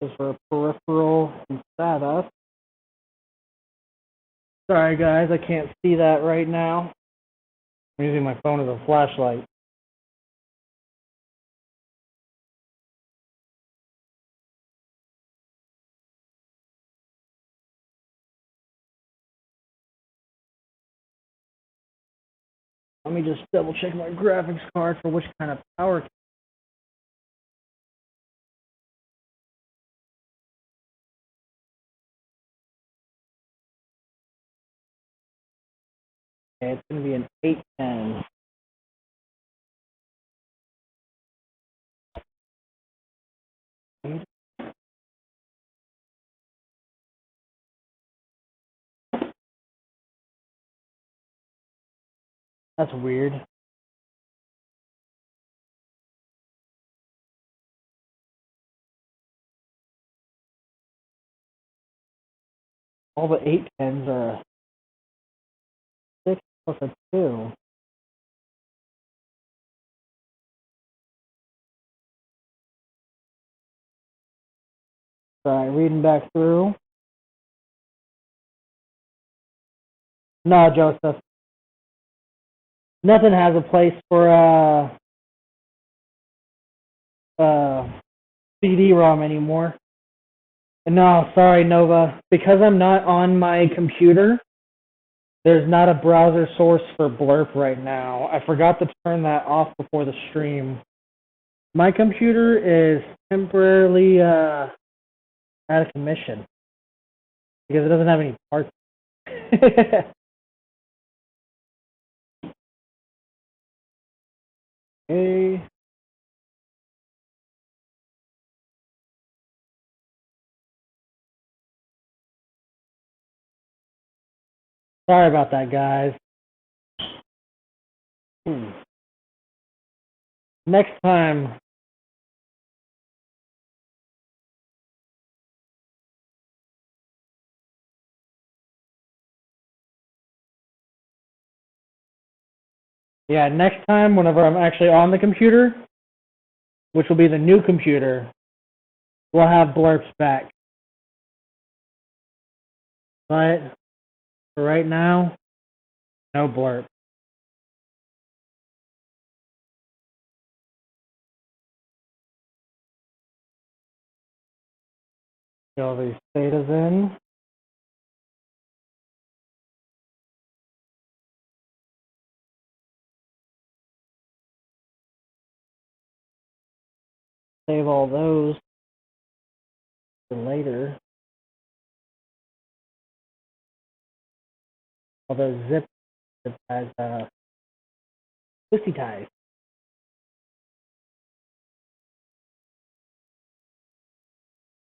This is for a peripheral and SATA. Sorry guys, I can't see that right now. I'm using my phone as a flashlight. Let me just double check my graphics card for which kind of power. Okay, it's going to be an 810. That's weird. All the 810s are 6 plus a 2. Sorry, reading back through. No, Joseph. Nothing has a place for CD-ROM anymore. No, sorry, Nova. Because I'm not on my computer, there's not a browser source for Blurp right now. I forgot to turn that off before the stream. My computer is temporarily out of commission because it doesn't have any parts. Okay. Sorry about that, guys. Next time. Yeah, next time, whenever I'm actually on the computer, which will be the new computer, we'll have Blurps back. But for right now, no Blurp. Get all these betas in. Save all those for later. Although zip has pussy ties.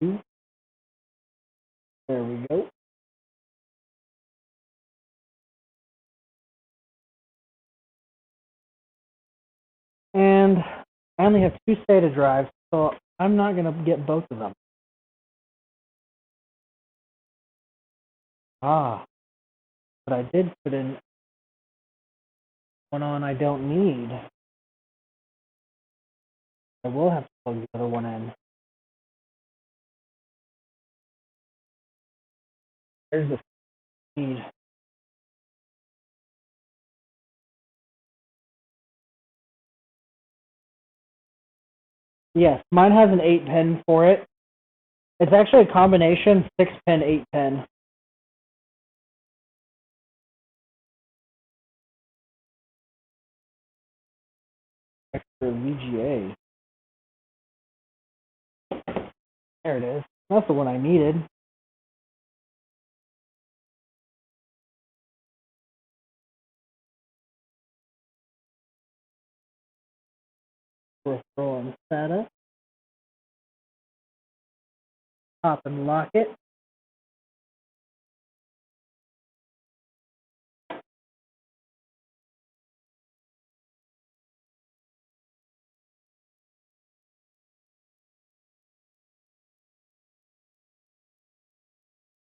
There we go. And I only have 2 SATA drives, so I'm not going to get both of them. But I did put in one on I don't need. I will have to plug the other one in. There's the speed. Yes, mine has an 8-pin for it. It's actually a combination 6-pin, 8-pin. Extra VGA. There it is. That's the one I needed. We're throwing SATA. Pop and lock it.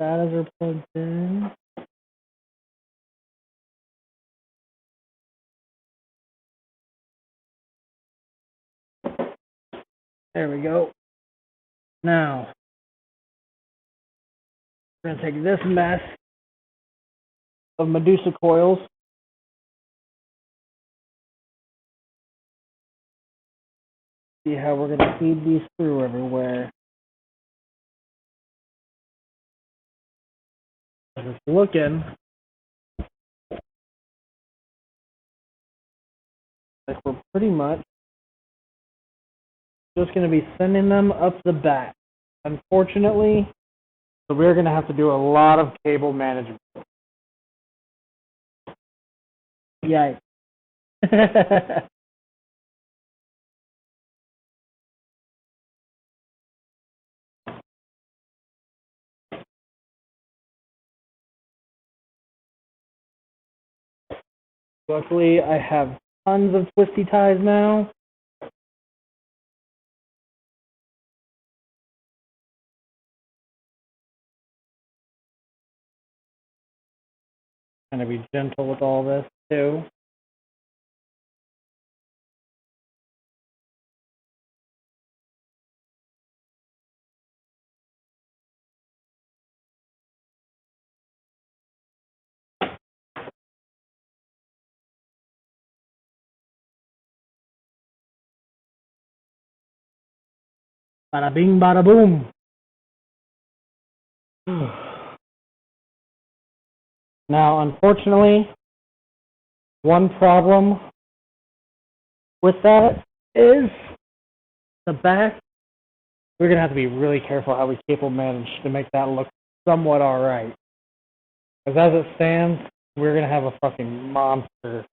SATAs are plugged in. There we go. Now, we're going to take this mess of Medusa coils. See how we're going to feed these through everywhere. It's looking like we're pretty much just going to be sending them up the back. Unfortunately, so we're going to have to do a lot of cable management. Yikes. Luckily, I have tons of twisty ties now. Kind of be gentle with all this too. Bada bing, bada boom. Now, unfortunately, one problem with that is the back. We're gonna have to be really careful how we cable manage to make that look somewhat alright. Because as it stands, we're gonna have a fucking monster.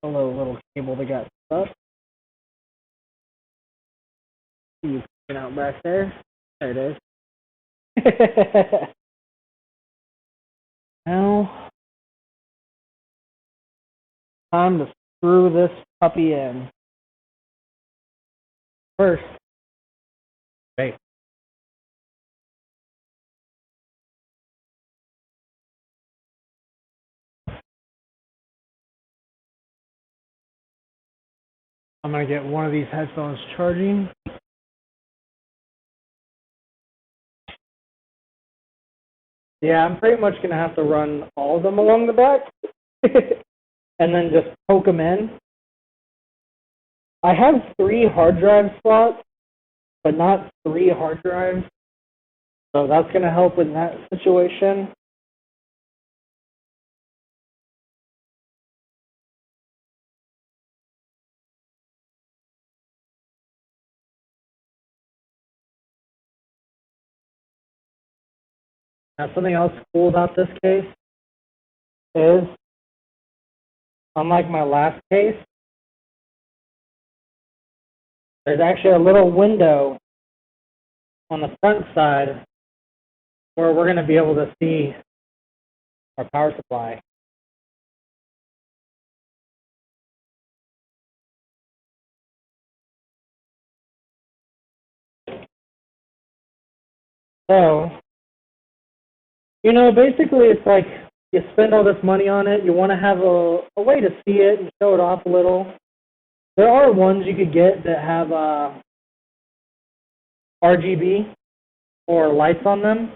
Hello, little cable that got stuck. You sticking out back there? There it is. Now, time to screw this puppy in. First, wait. I'm gonna get one of these headphones charging. Yeah, I'm pretty much gonna have to run all of them along the back, and then just poke them in. I have 3 hard drive slots, but not 3 hard drives, so that's gonna help in that situation. Now, something else cool about this case is, unlike my last case, there's actually a little window on the front side where we're going to be able to see our power supply. So, you know, basically it's like you spend all this money on it, you want to have a way to see it and show it off a little. There are ones you could get that have RGB or lights on them.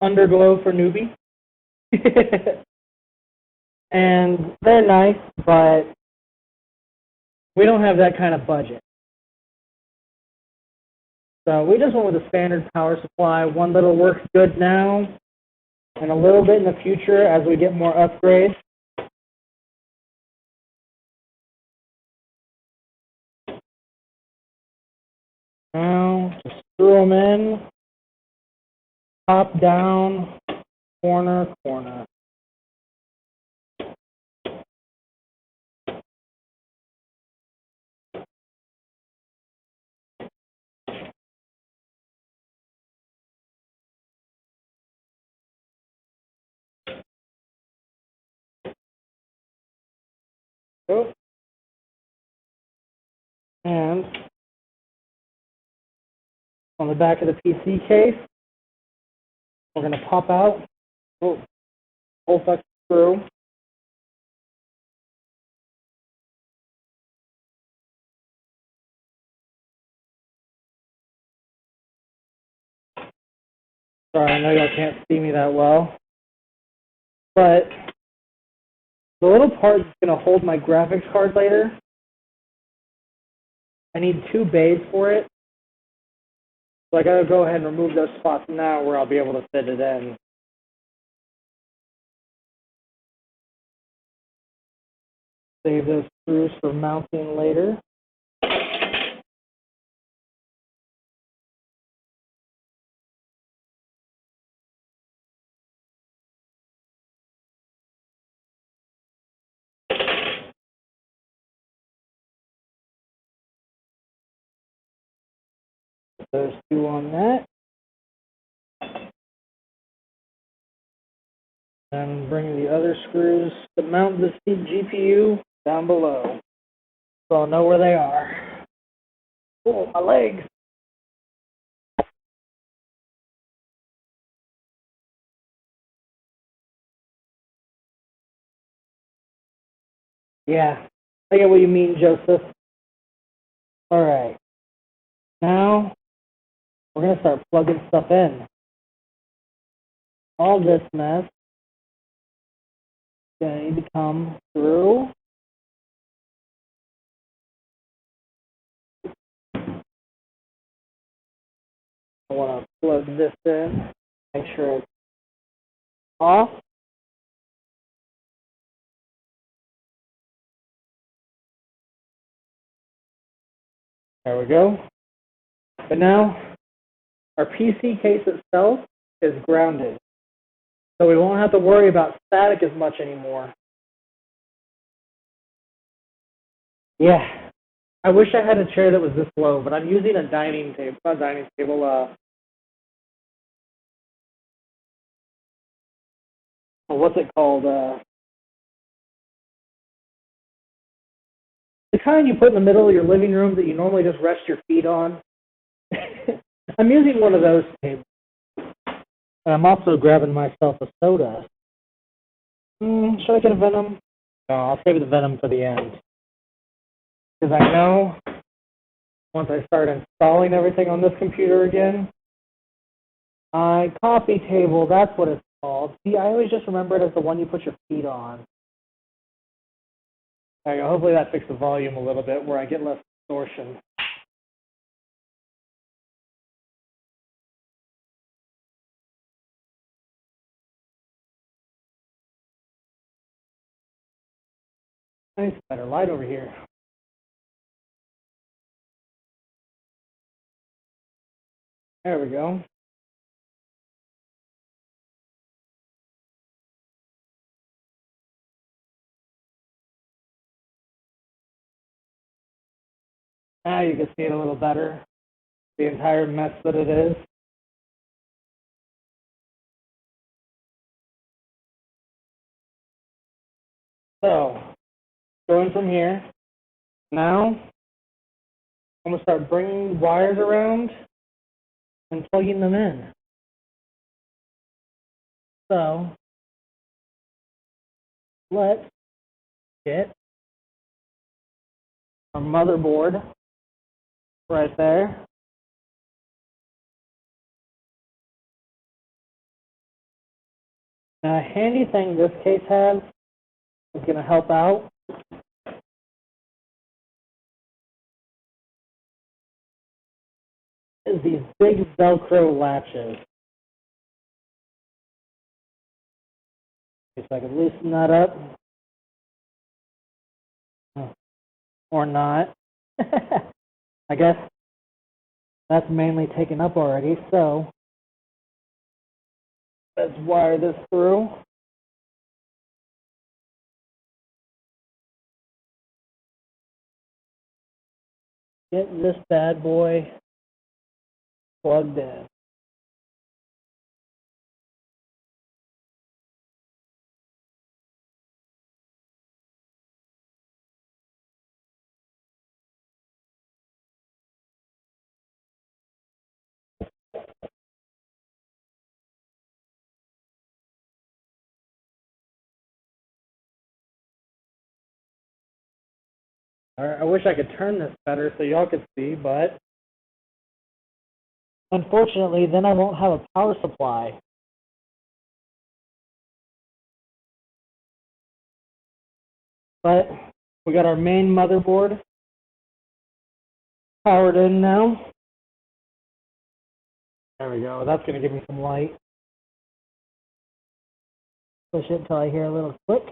Underglow for newbie. And they're nice, but we don't have that kind of budget. So we just went with a standard power supply, one that'll work good now, and a little bit in the future as we get more upgrades. Now, just screw them in, top down, corner, corner. Oh. And on the back of the PC case, we're going to pop out, whole fucking screw. Sorry, I know y'all can't see me that well, but the little part that's going to hold my graphics card later, I need 2 bays for it. So I gotta go ahead and remove those spots now where I'll be able to fit it in. Save those screws for mounting later. those two on that. And bring the other screws to mount the GPU down below. So I'll know where they are. Oh, my legs. Yeah, I get what you mean, Joseph. Alright. Now, we're going to start plugging stuff in. All this mess is going to need to come through. I want to plug this in, make sure it's off. There we go. But now, our PC case itself is grounded. So we won't have to worry about static as much anymore. Yeah. I wish I had a chair that was this low, but I'm using a dining table, not dining table, what's it called? The kind you put in the middle of your living room that you normally just rest your feet on. I'm using one of those tables. And I'm also grabbing myself a soda. Should I get a Venom? No, I'll save the Venom for the end. Because I know once I start installing everything on this computer again, my coffee table, that's what it's called. See, I always just remember it as the one you put your feet on. There you go. Hopefully that fixed the volume a little bit where I get less distortion. Nice, better light over here. There we go. Now you can see it a little better. The entire mess that it is. So, going from here, now I'm going to start bringing wires around and plugging them in. So, let's get our motherboard right there. Now, a handy thing this case has is going to help out. Is these big Velcro latches. If I could loosen that up. Or not. I guess that's mainly taken up already, so let's wire this through. Get this bad boy plugged in. I wish I could turn this better so y'all could see, but unfortunately, then I won't have a power supply. But we got our main motherboard powered in now. There we go. That's going to give me some light. Push it until I hear a little click.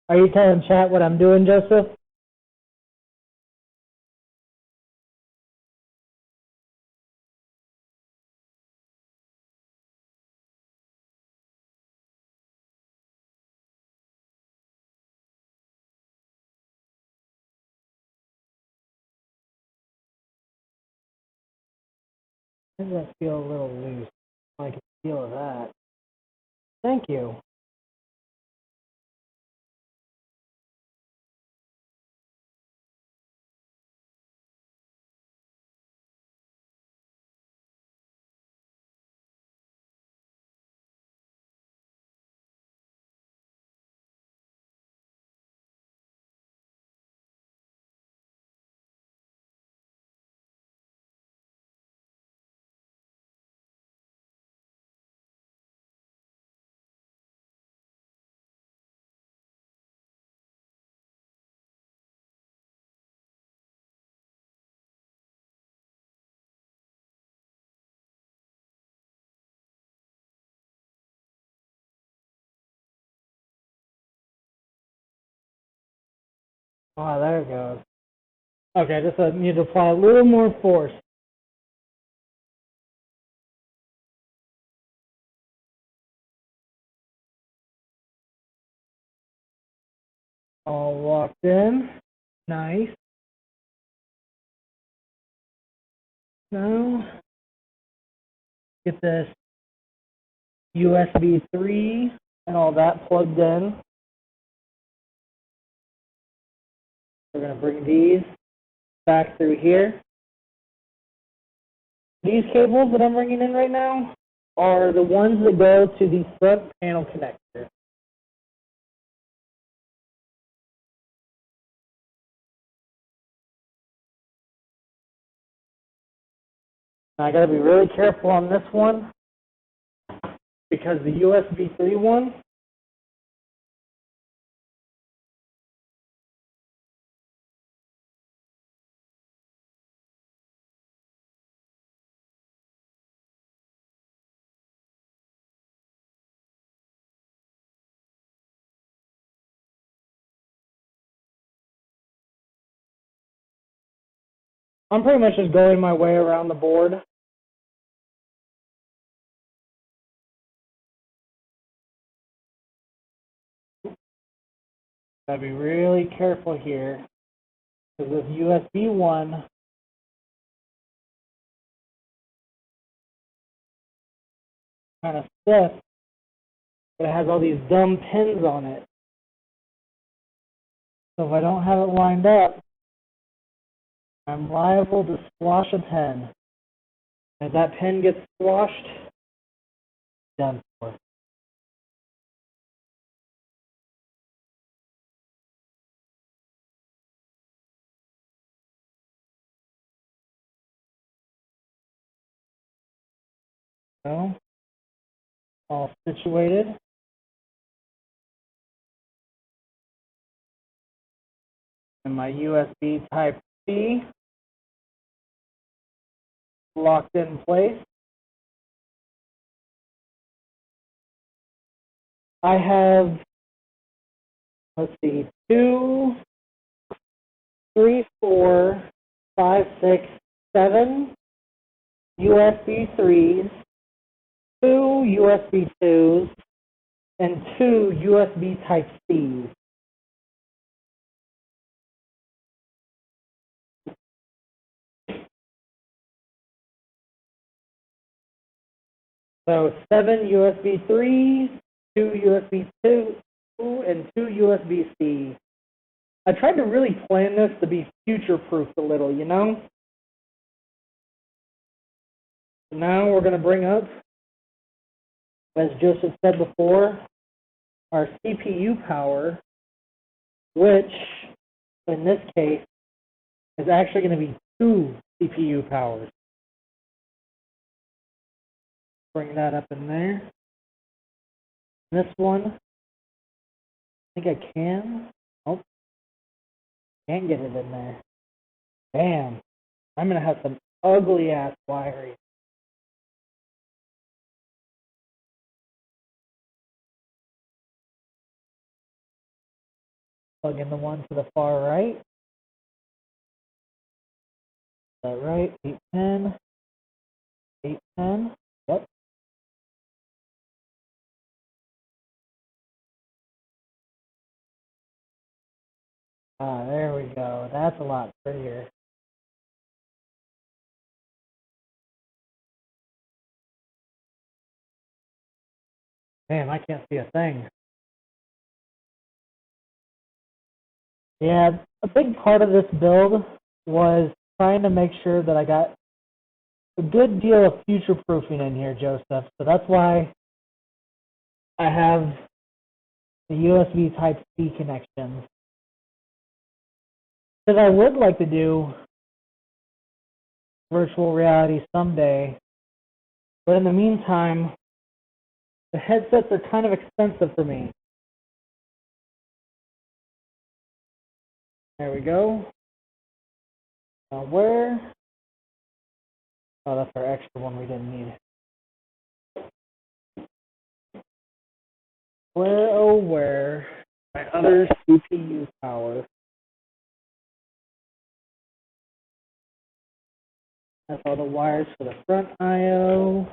Are you telling chat what I'm doing, Joseph? Why does that feel a little loose? I can feel that. Thank you. Oh, there it goes. Okay, just need to apply a little more force. All locked in. Nice. Now, get this USB 3 and all that plugged in. We're going to bring these back through here. These cables that I'm bringing in right now are the ones that go to the front panel connector. Now, I got to be really careful on this one because the USB 3 one I'm pretty much just going my way around the board. Gotta be really careful here because this USB one kind of stiff, but it has all these dumb pins on it. So if I don't have it lined up, I'm liable to squash a pin. If that pin gets squashed, done for. So, all situated. And my USB type C locked in place. I have, let's see, 2, 3, 4, 5, 6, 7 USB 3s, 2 USB 2s, and 2 USB type Cs. So 7 USB 3s, 2 USB 2, and 2 USB C. I tried to really plan this to be future-proof a little, you know? Now we're going to bring up, as Joseph said before, our CPU power, which in this case is actually going to be 2 CPU powers. Bring that up in there. This one, I think I can. Oh, can't get it in there. Damn, I'm going to have some ugly ass wiring. plug in the one to the far right. Is that right? 810. 810. Yep. Ah, there we go. That's a lot prettier. Damn, I can't see a thing. Yeah, a big part of this build was trying to make sure that I got a good deal of future-proofing in here, Joseph. So that's why I have the USB Type-C connections. Because I would like to do virtual reality someday, but in the meantime, the headsets are kind of expensive for me. There we go. Now where? Oh, that's our extra one we didn't need. Where, oh where? My other CPU power. That's all the wires for the front I/O.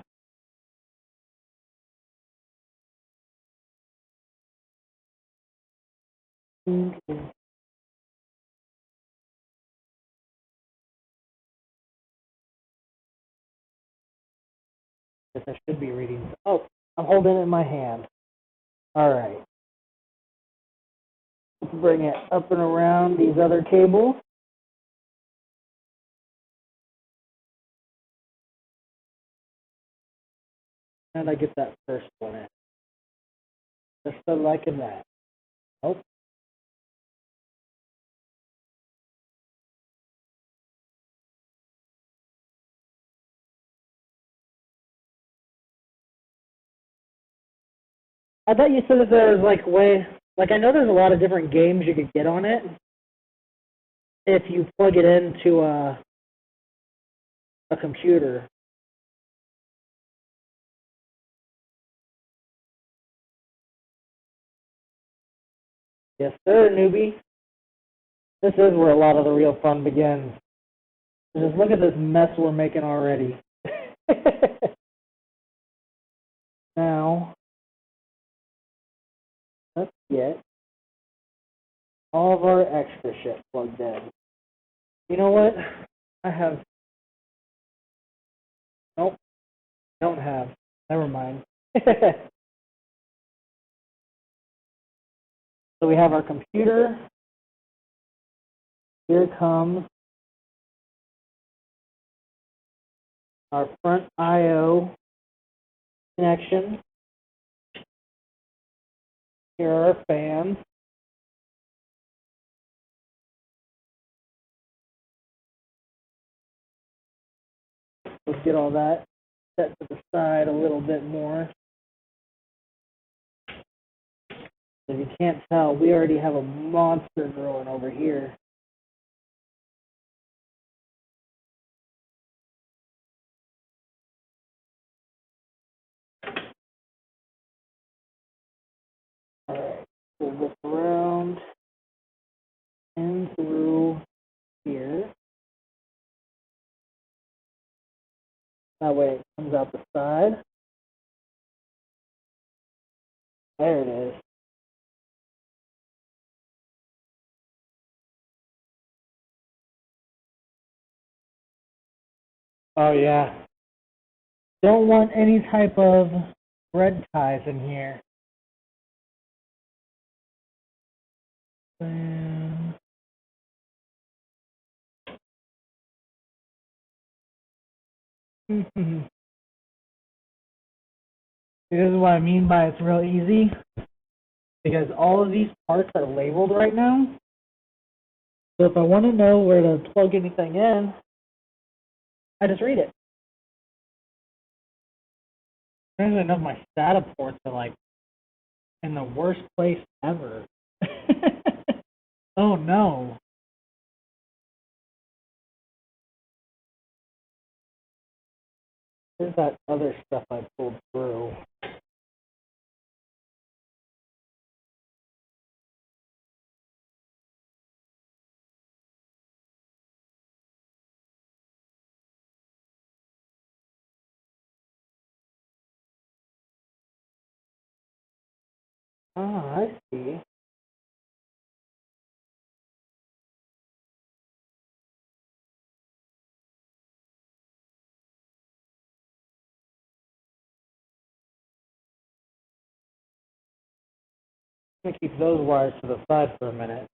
Guess I should be reading. Oh, I'm holding it in my hand. All right. Let's bring it up and around these other cables. And I get that first one in. Just so liking that. Oh. I thought you said that there was I know there's a lot of different games you could get on it if you plug it into a computer. Yes, sir, newbie. This is where a lot of the real fun begins. Just look at this mess we're making already. Now, let's get all of our extra shit plugged in. You know what? Nope, don't have. Never mind. So we have our computer. Here comes our front I/O connection. Here are our fans. Let's get all that set to the side a little bit more. If you can't tell, we already have a monster growing over here. Alright, we'll look around and through here. That way it comes out the side. There it is. Oh yeah. Don't want any type of red ties in here. This is what I mean by it's real easy, because all of these parts are labeled right now. So if I want to know where to plug anything in, I just read it. Strangely enough, my SATA ports are in the worst place ever. Oh no. There's that other stuff I pulled through. Ah, I see. I'm going to keep those wires to the side for a minute.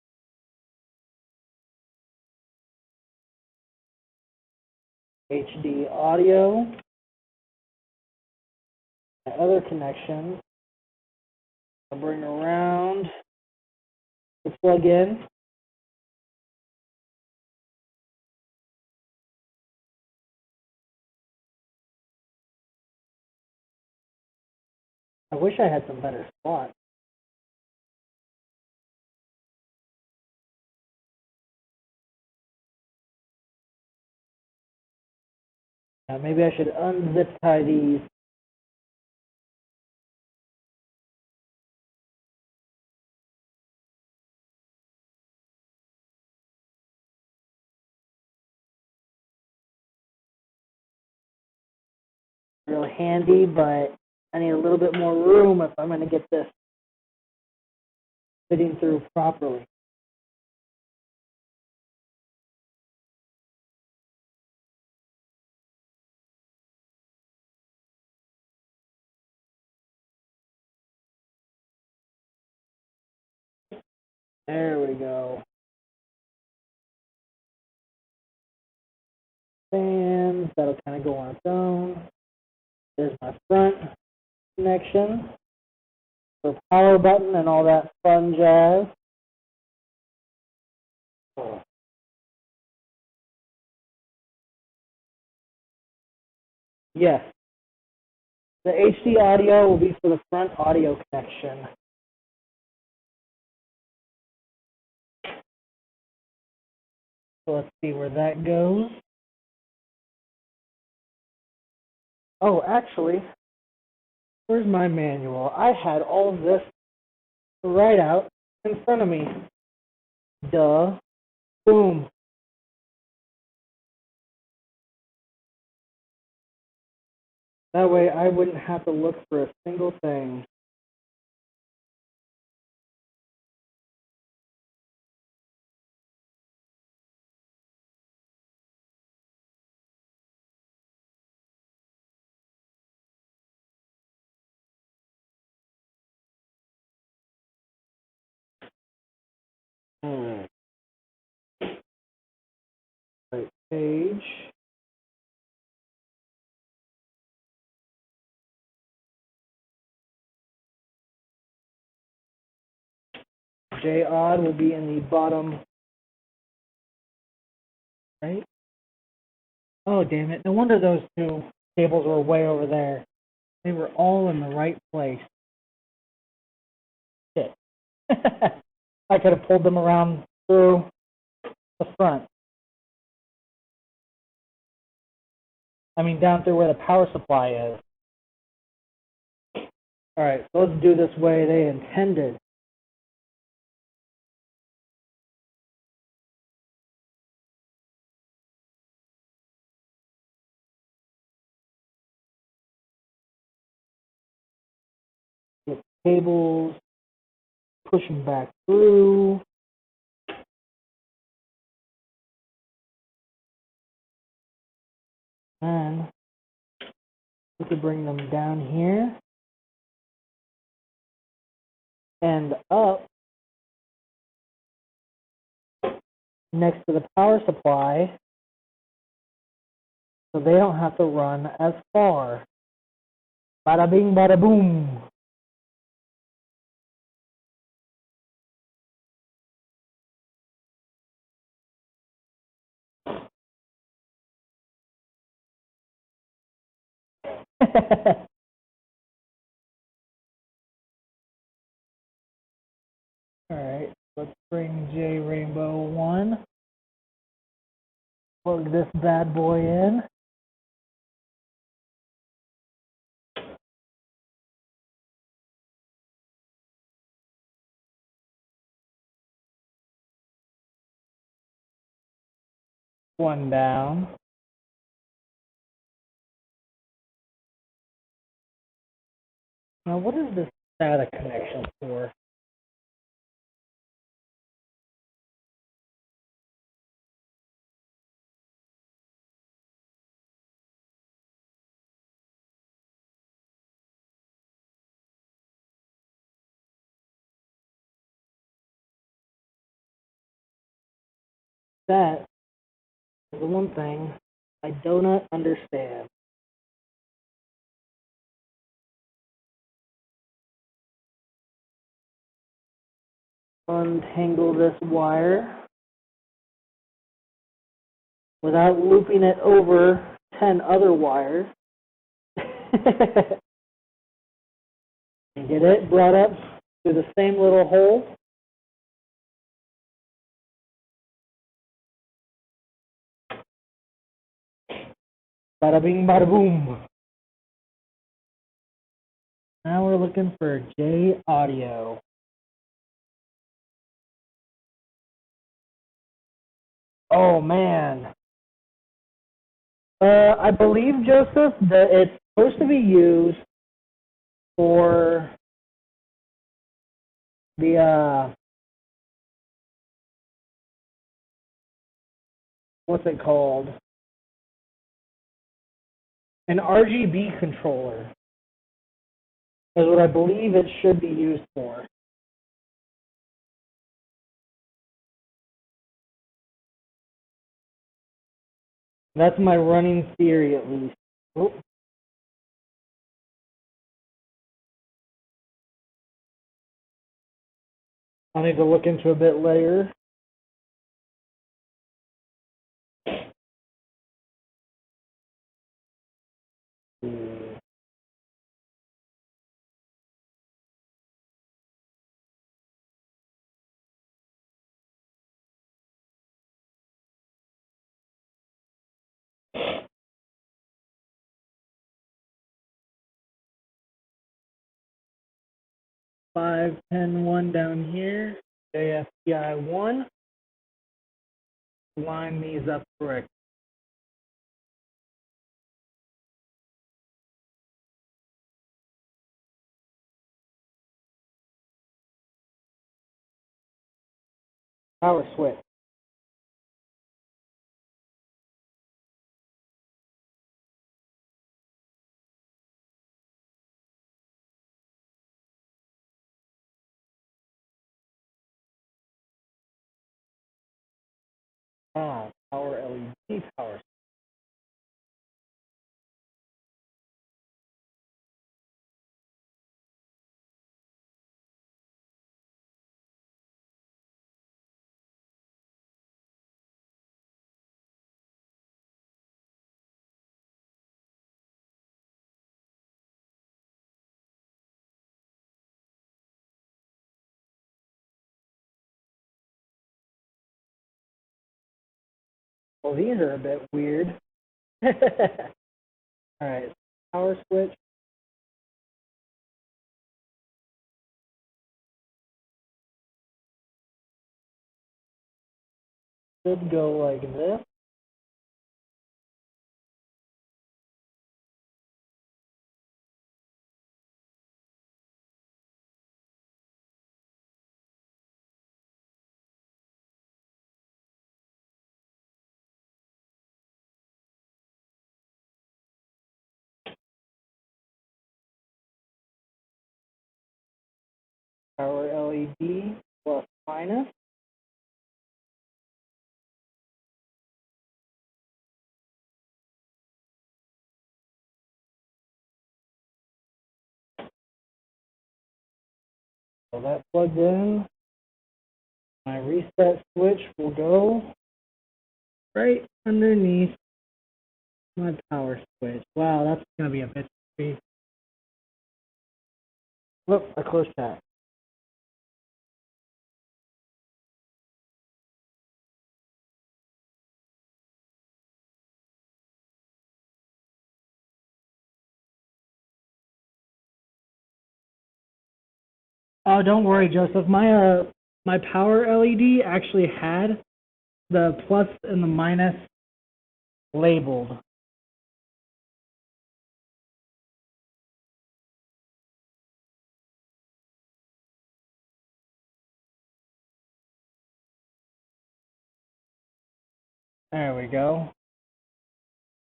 HD audio. My other connections. I'll bring around the plug-in. I wish I had some better spots. Maybe I should unzip tie these. Real handy, but I need a little bit more room if I'm going to get this fitting through properly. There we go. Fans, that'll kind of go on its own. There's my front connection for power button and all that fun jazz. Yes, the HD audio will be for the front audio connection. So let's see where that goes. Oh, actually, where's my manual? I had all of this right out in front of me. Duh. Boom. That way I wouldn't have to look for a single thing. Right page. J-odd will be in the bottom right. Oh, damn it. No wonder those two cables were way over there. They were all in the right place. Shit. I could have pulled them around through the front. I mean, down through where the power supply is. Alright, so let's do this way they intended. Get cables, push them back through. And we could bring them down here and up next to the power supply so they don't have to run as far. Bada bing, bada boom. Alright, let's bring J Rainbow 1. Plug this bad boy in. One down. Now what is this SATA connection for. That is the one thing I do not understand. Untangle this wire without looping it over 10 other wires. And get it brought up through the same little hole. Bada bing, bada boom. Now we're looking for J audio. Oh man. I believe, Joseph, that it's supposed to be used for the what's it called? An RGB controller is what I believe it should be used for. That's my running theory, at least. Oh. I need to look into a bit later. Five, 10, 1 down here. JFPI 1. Line these up correct. Power switch. Power LED power. Well, these are a bit weird. Alright, power switch. Should go like this. Power LED plus minus. So that plugs in. My reset switch will go right underneath my power switch. Wow, that's going to be a bit tricky. Look, I closed that. Oh, don't worry, Joseph. My power LED actually had the plus and the minus labeled. There we go.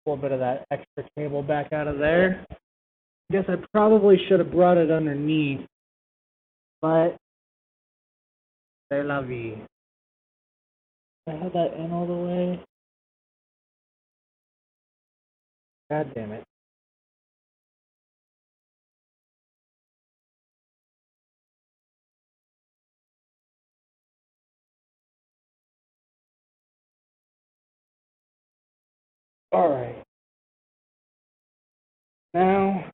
A little bit of that extra cable back out of there. I guess I probably should have brought it underneath, but c'est la vie. I had that in all the way. God damn it. Alright. Now,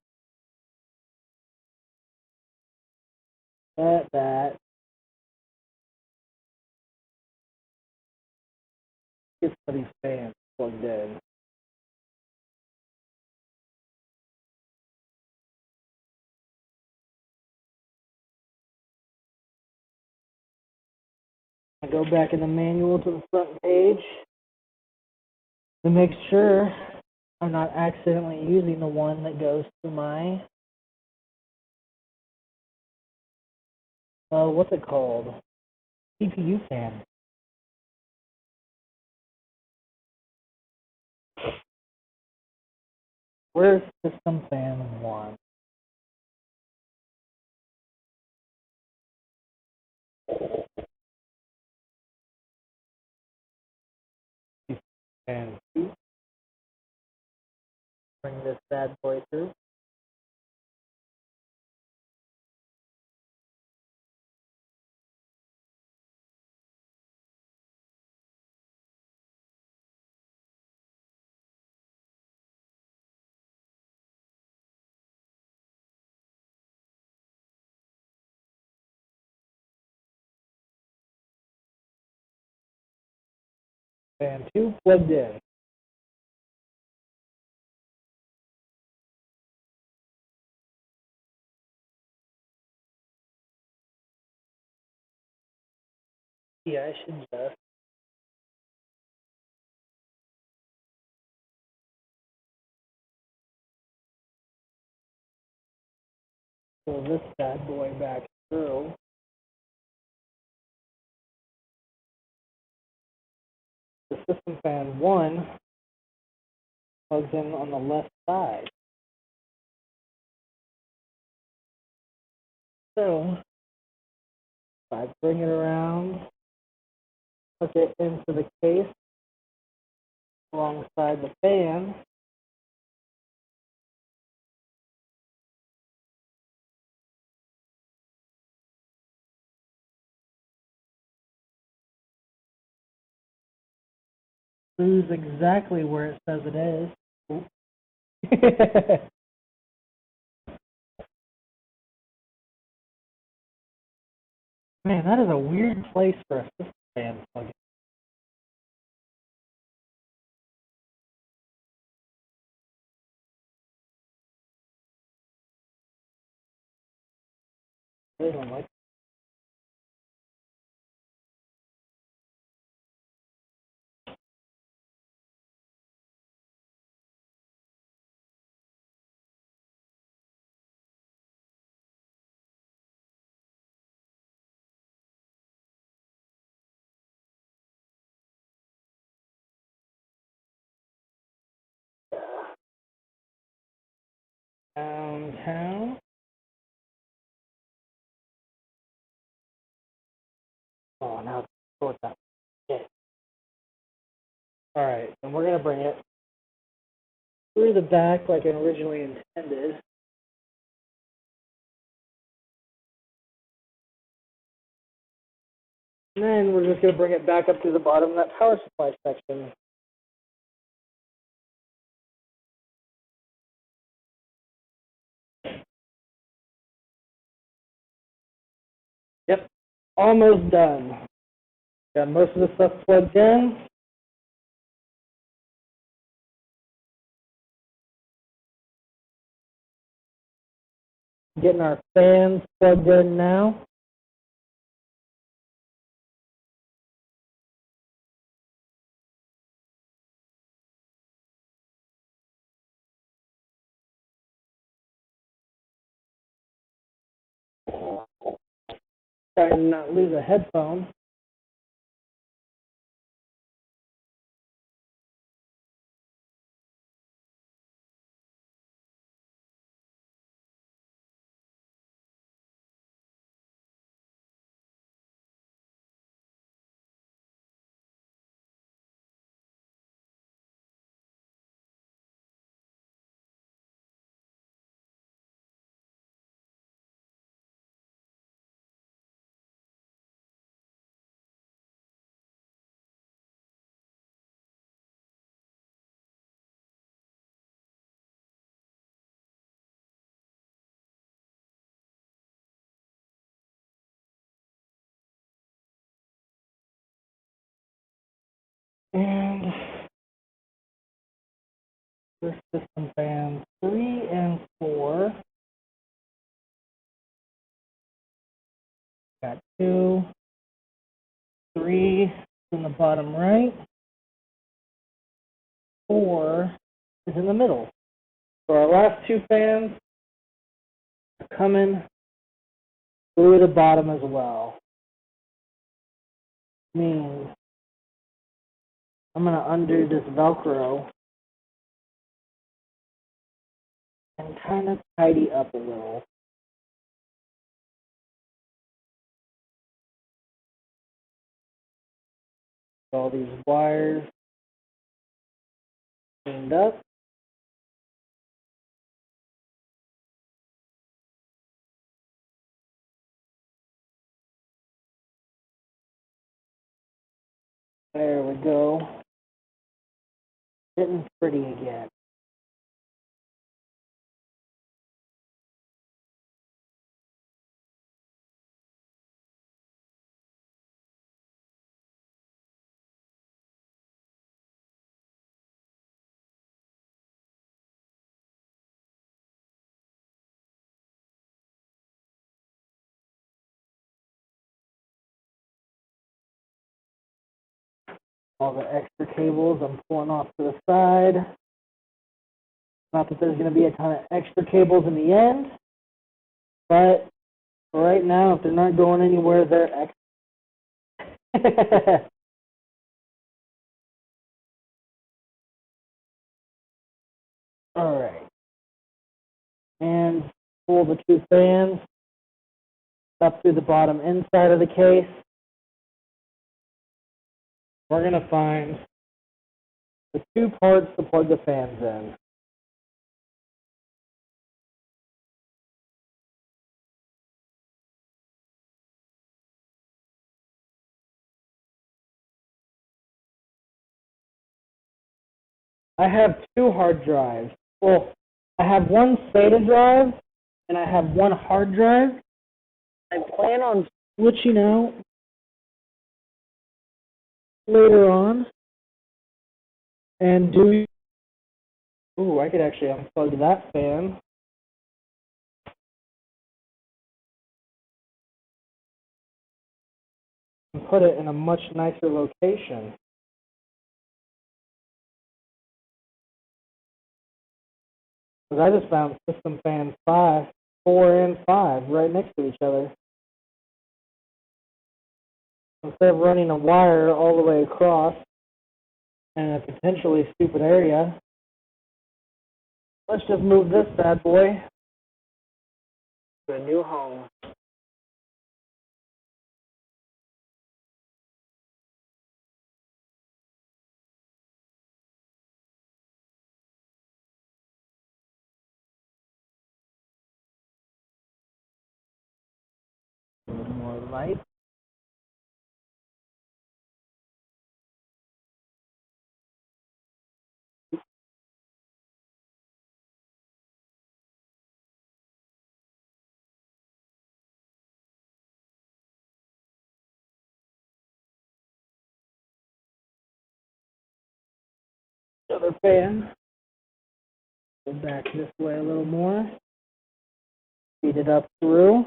that gets these fans plugged in. I go back in the manual to the front page to make sure I'm not accidentally using the one that goes to my what's it called? CPU fan. Where's system fan 1? Fan 2. Bring this bad boy through. Fan 2 plugged in. Yeah, I should just pull this bad boy back through. The system fan 1 plugs in on the left side. So, if I bring it around, hook it into the case alongside the fan, screws exactly where it says it is. Man, that is a weird place for a system fan plug. I don't like. Downtown. Oh, now it's short that. Yeah. All right, and we're gonna bring it through the back like I originally intended. And then we're just gonna bring it back up to the bottom of that power supply section. Yep, almost done. Got most of the stuff plugged in. Getting our fans plugged in now. Trying to not lose a headphone. for system fans 3 and 4. Got 2, 3 in the bottom right, 4 is in the middle. So our last 2 fans are coming through the bottom as well. Means I'm going to undo this Velcro and kind of tidy up a little. All these wires cleaned up. There we go. Getting pretty again. All the extra cables I'm pulling off to the side. Not that there's going to be a ton of extra cables in the end, but for right now, if they're not going anywhere, they're extra. All right. And pull the 2 fans up through the bottom inside of the case. We're going to find the 2 parts to plug the fans in. I have 2 hard drives. Well, I have 1 SATA drive and I have 1 hard drive. I plan on switching out later on and doing. Ooh, I could actually unplug that fan. And put it in a much nicer location. Because I just found system fan 4 and 5 right next to each other. Instead of running a wire all the way across in a potentially stupid area, let's just move this bad boy to a new home. A little more light. Other fan. Go back this way a little more. Speed it up through.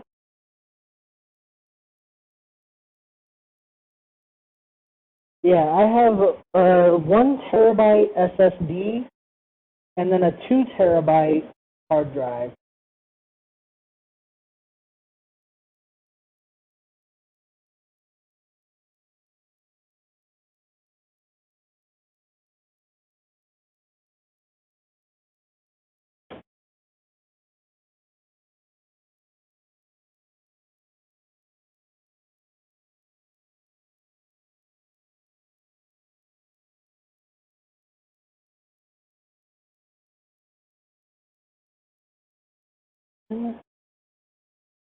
Yeah, I have a 1 terabyte SSD and then a 2 terabyte hard drive.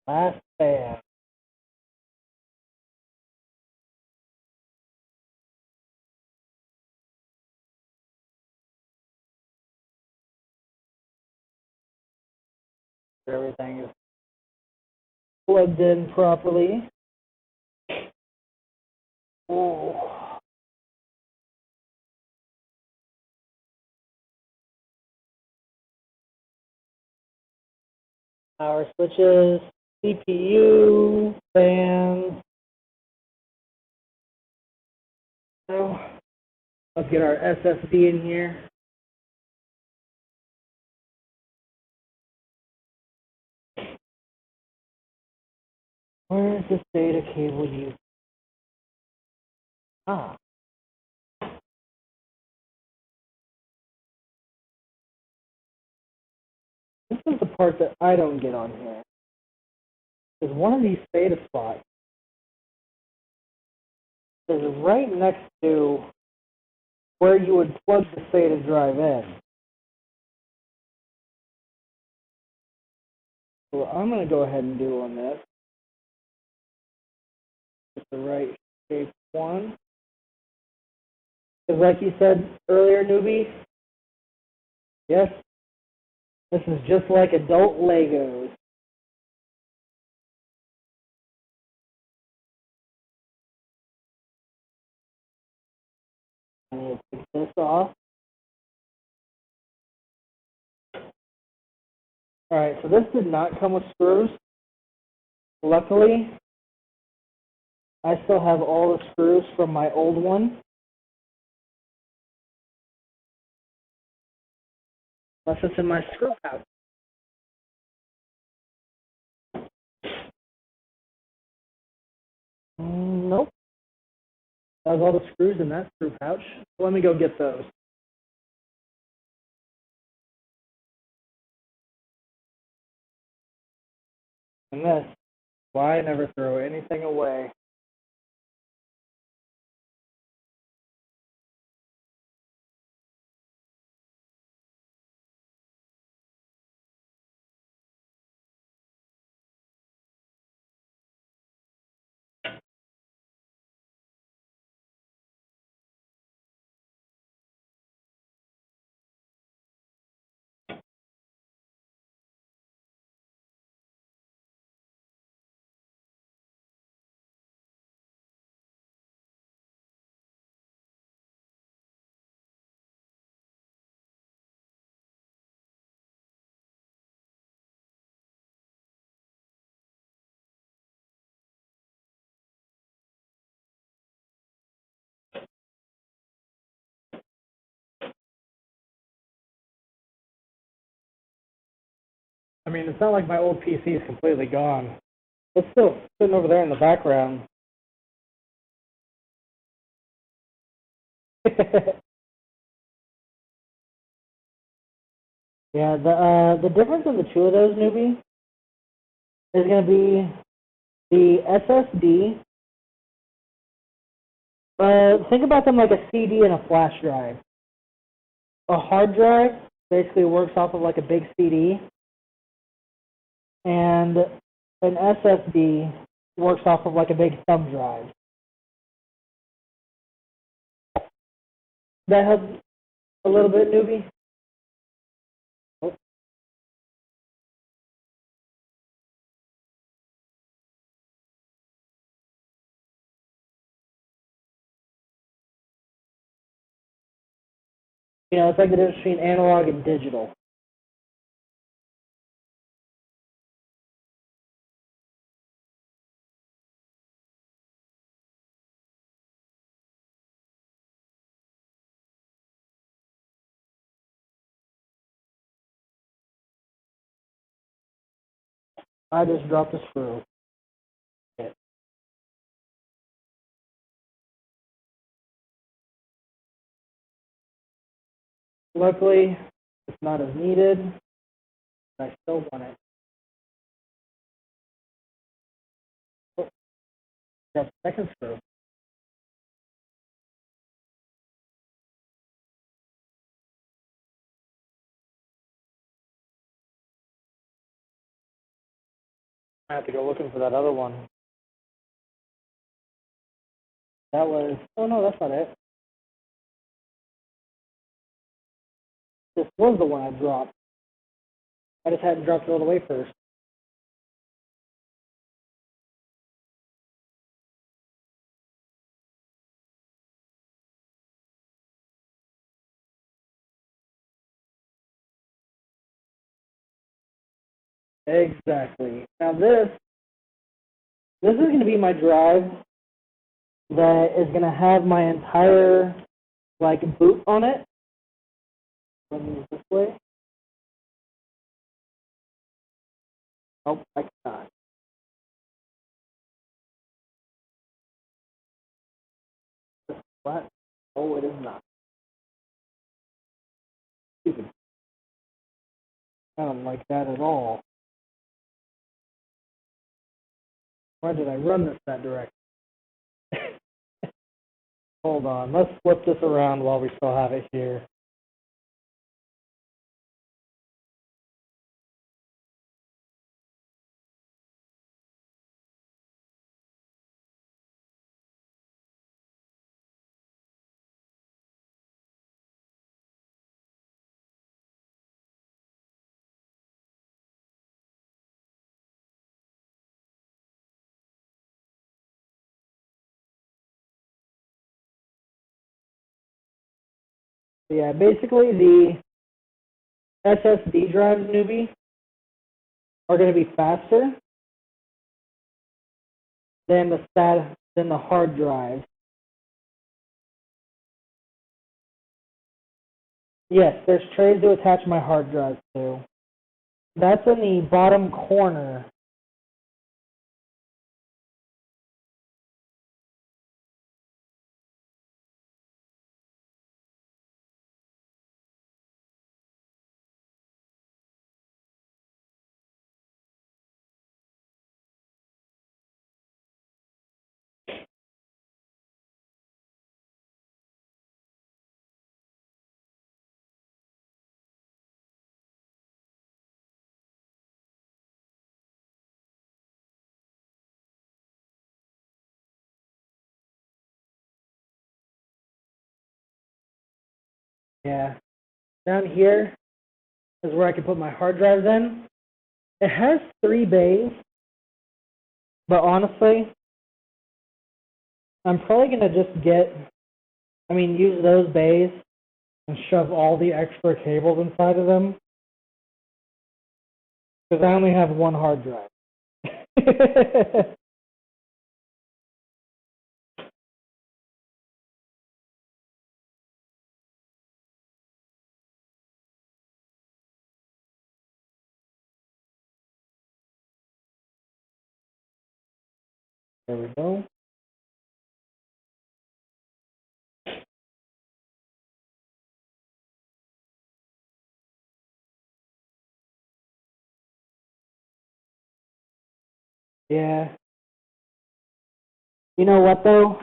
Last fan. Everything is plugged in properly. Oh. Power switches, CPU, fans. So let's get our SSD in here. Where is this data cable used? Ah. This is the part that I don't get on here. Is one of these SATA spots is right next to where you would plug the SATA drive in. So what I'm going to go ahead and do on this is the right shape one. Because like you said earlier, newbie, yes, this is just like adult Legos. I'm going to take this off. Alright, so this did not come with screws. Luckily, I still have all the screws from my old one. Unless it's in my screw pouch. Nope. That was all the screws in that screw pouch. So let me go get those. And this, why I never throw anything away. I mean, it's not like my old PC is completely gone. It's still sitting over there in the background. Yeah, the difference in the two of those, newbie, is going to be the SSD. Think about them like a CD and a flash drive. A hard drive basically works off of like a big CD, and an SSD works off of like a big thumb drive. That helps a little bit, newbie? Oh. You know, it's like the difference between analog and digital. I just dropped a screw. Okay. Luckily, it's not as needed. I still want it. Oh, that's the second screw. I have to go looking for that other one. That was, oh no, that's not it. This was the one I dropped. I just hadn't dropped it all the way first. Exactly. Now this is going to be my drive that is going to have my entire like boot on it. Let me use this way. Nope, I cannot. What? Oh, it is not. Stupid. I don't like that at all. Why did I run this that direction? Hold on, let's flip this around while we still have it here. So yeah, basically the SSD drives, newbie, are going to be faster than the hard drive. Yes, there's trays to attach my hard drive to. That's in the bottom corner. Yeah. Down here is where I can put my hard drives in. It has 3 bays, but honestly, I'm probably going to just use those bays and shove all the extra cables inside of them. Because I only have one hard drive. There we go. Yeah. You know what though?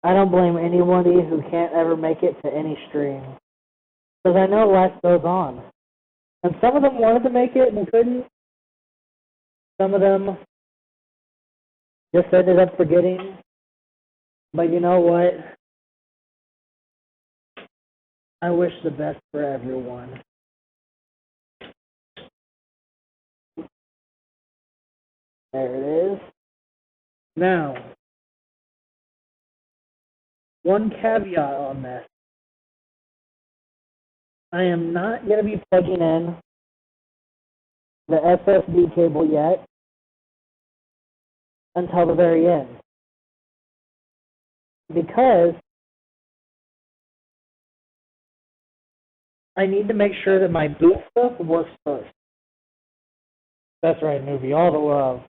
I don't blame anybody who can't ever make it to any stream. Because I know life goes on. And some of them wanted to make it and couldn't. Some of them just ended up forgetting. But you know what? I wish the best for everyone. There it is. Now, one caveat on this. I am not going to be plugging in the SSD cable yet until the very end. Because I need to make sure that my boot stuff works first. That's right, newbie. All the love.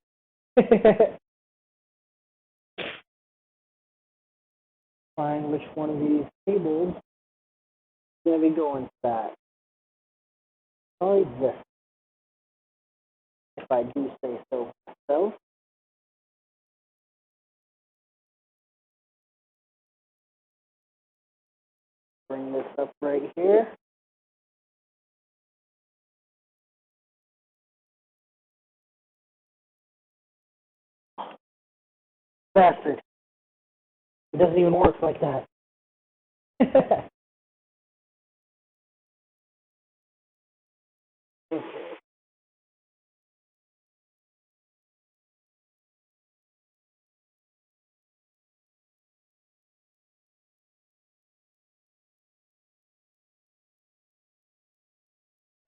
Find which one of these cables is going to be going to that. Probably this, if I do say so myself. Bring this up right here. Bastard. It doesn't even work like that.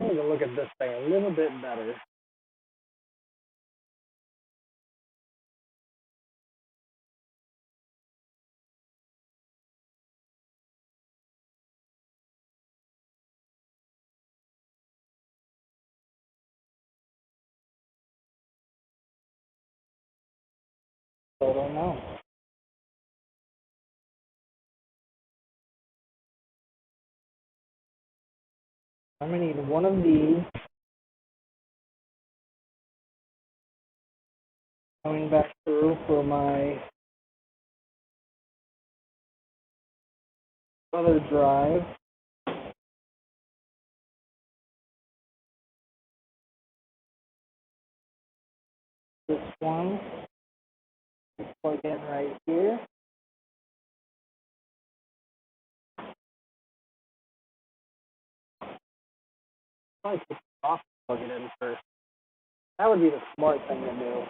need to look at this thing a little bit better. I don't know. I'm going to need one of these. Coming back through for my other drive. This one. Plug in right here. Probably take it off and plug it in first. That would be the smart thing to do.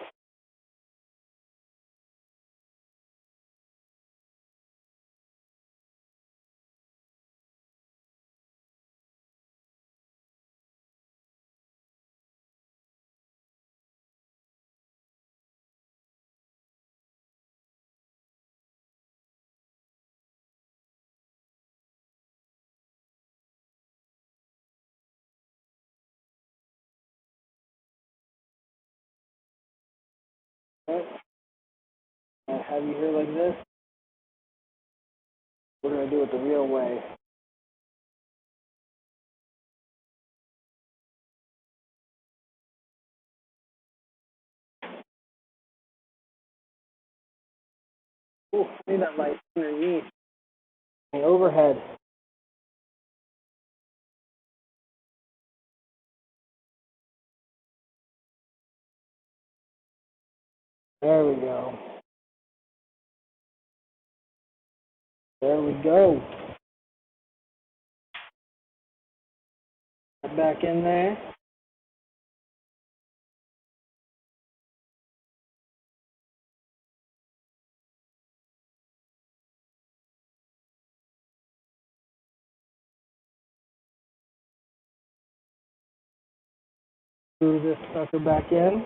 Okay. I'll have you here like this. We're going to do it the real way. Ooh, I need that light underneath. The overhead. There we go. There we go. Get back in there. Screw this sucker back in.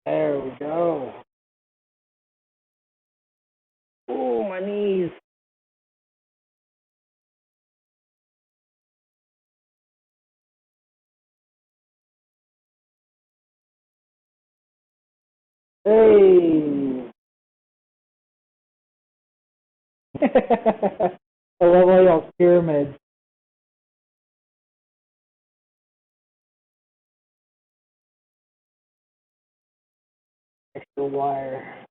There we go. Oh, my knees. Hey. I love all y'all's pyramids. Extra wire.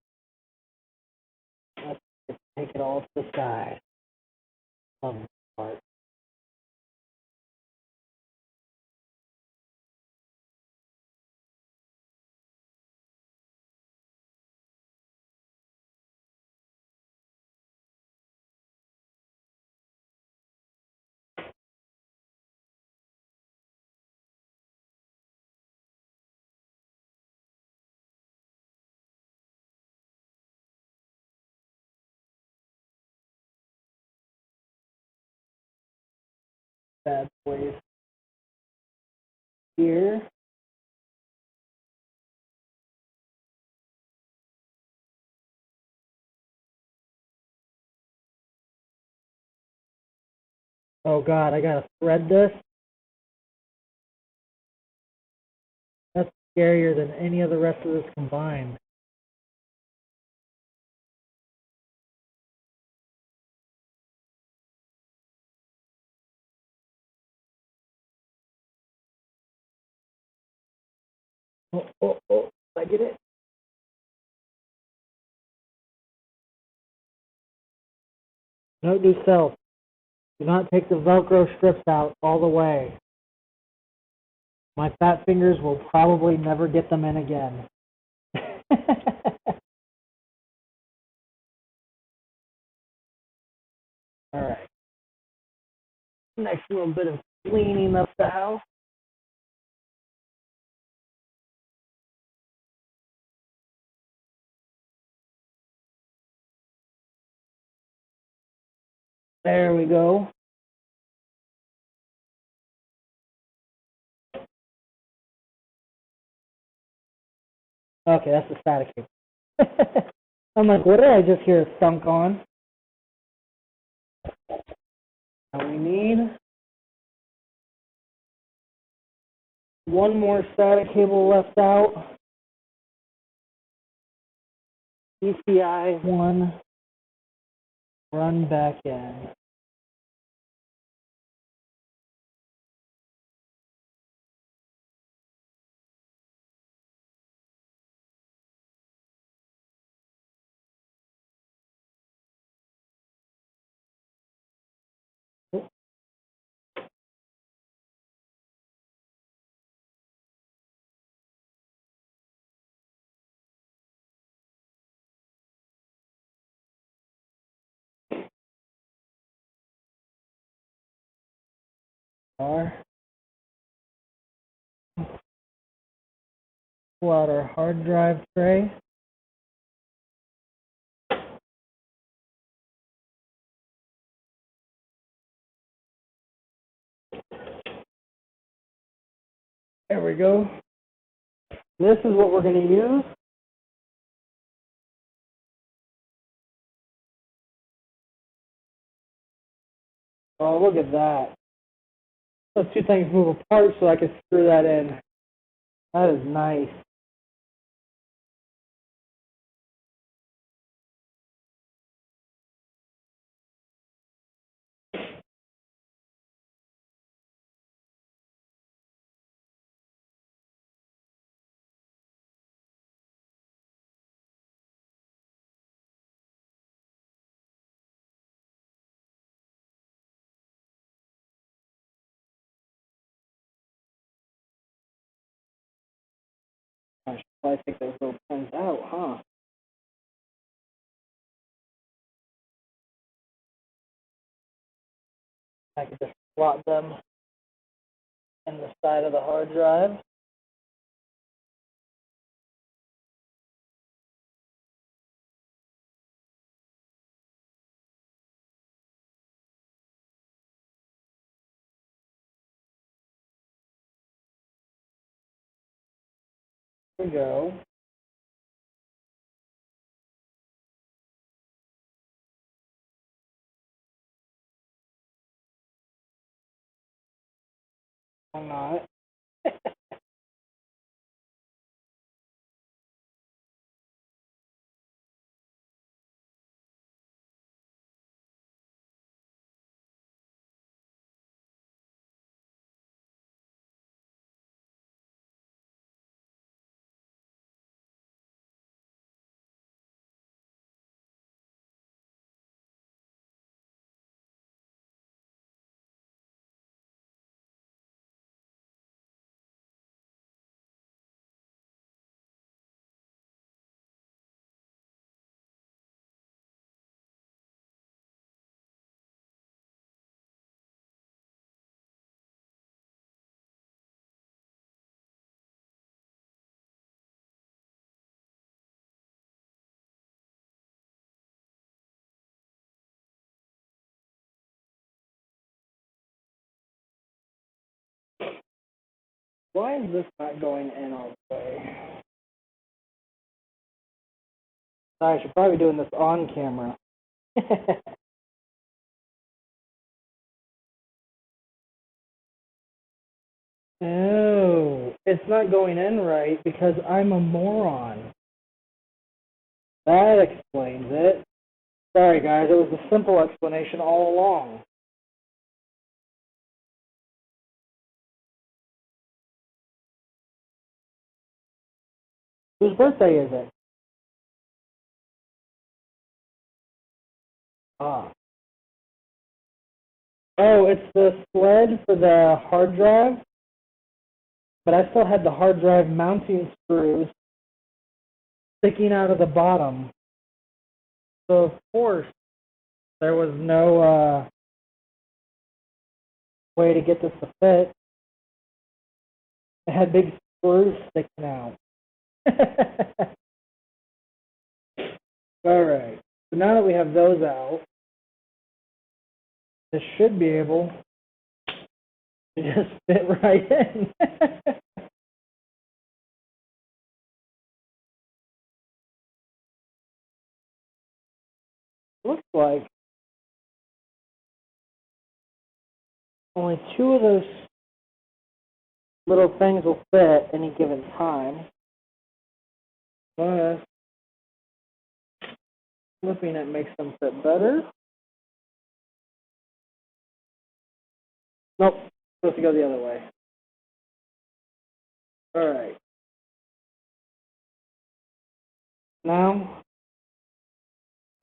Let's just take it all to the side. Part. Bad place here. Oh God, I gotta thread this. That's scarier than any of the rest of this combined. Oh, did I get it? Note to self, do not take the Velcro strips out all the way. My fat fingers will probably never get them in again. Alright. Next little bit of cleaning up the house. There we go. Okay, that's the static cable. I'm like, what did I just hear a thunk on? Now we need one more static cable left out. PCI 1, run back in. Pull out our hard drive tray. There we go. This is what we're going to use. Oh, look at that. Those two things move apart so I can screw that in. That is nice. I should probably take those little pins out, huh? I could just slot them in the side of the hard drive. There we go. Why not? Why is this not going in all the way? I should probably be doing this on camera. Oh, it's not going in right because I'm a moron. That explains it. Sorry guys, it was a simple explanation all along. Whose birthday is it? Ah. Oh, it's the sled for the hard drive, but I still had the hard drive mounting screws sticking out of the bottom. So of course, there was no way to get this to fit. It had big screws sticking out. Alright, so now that we have those out, this should be able to just fit right in. Looks like only 2 of those little things will fit any given time. But flipping it makes them fit better. Nope, supposed to go the other way. Alright. Now,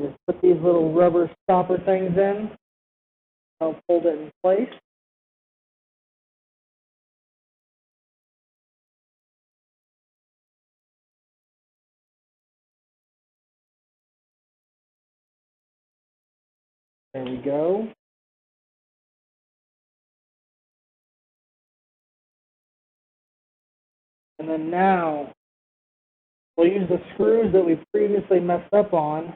just put these little rubber stopper things in. Help hold it in place. There we go. And then now, we'll use the screws that we previously messed up on.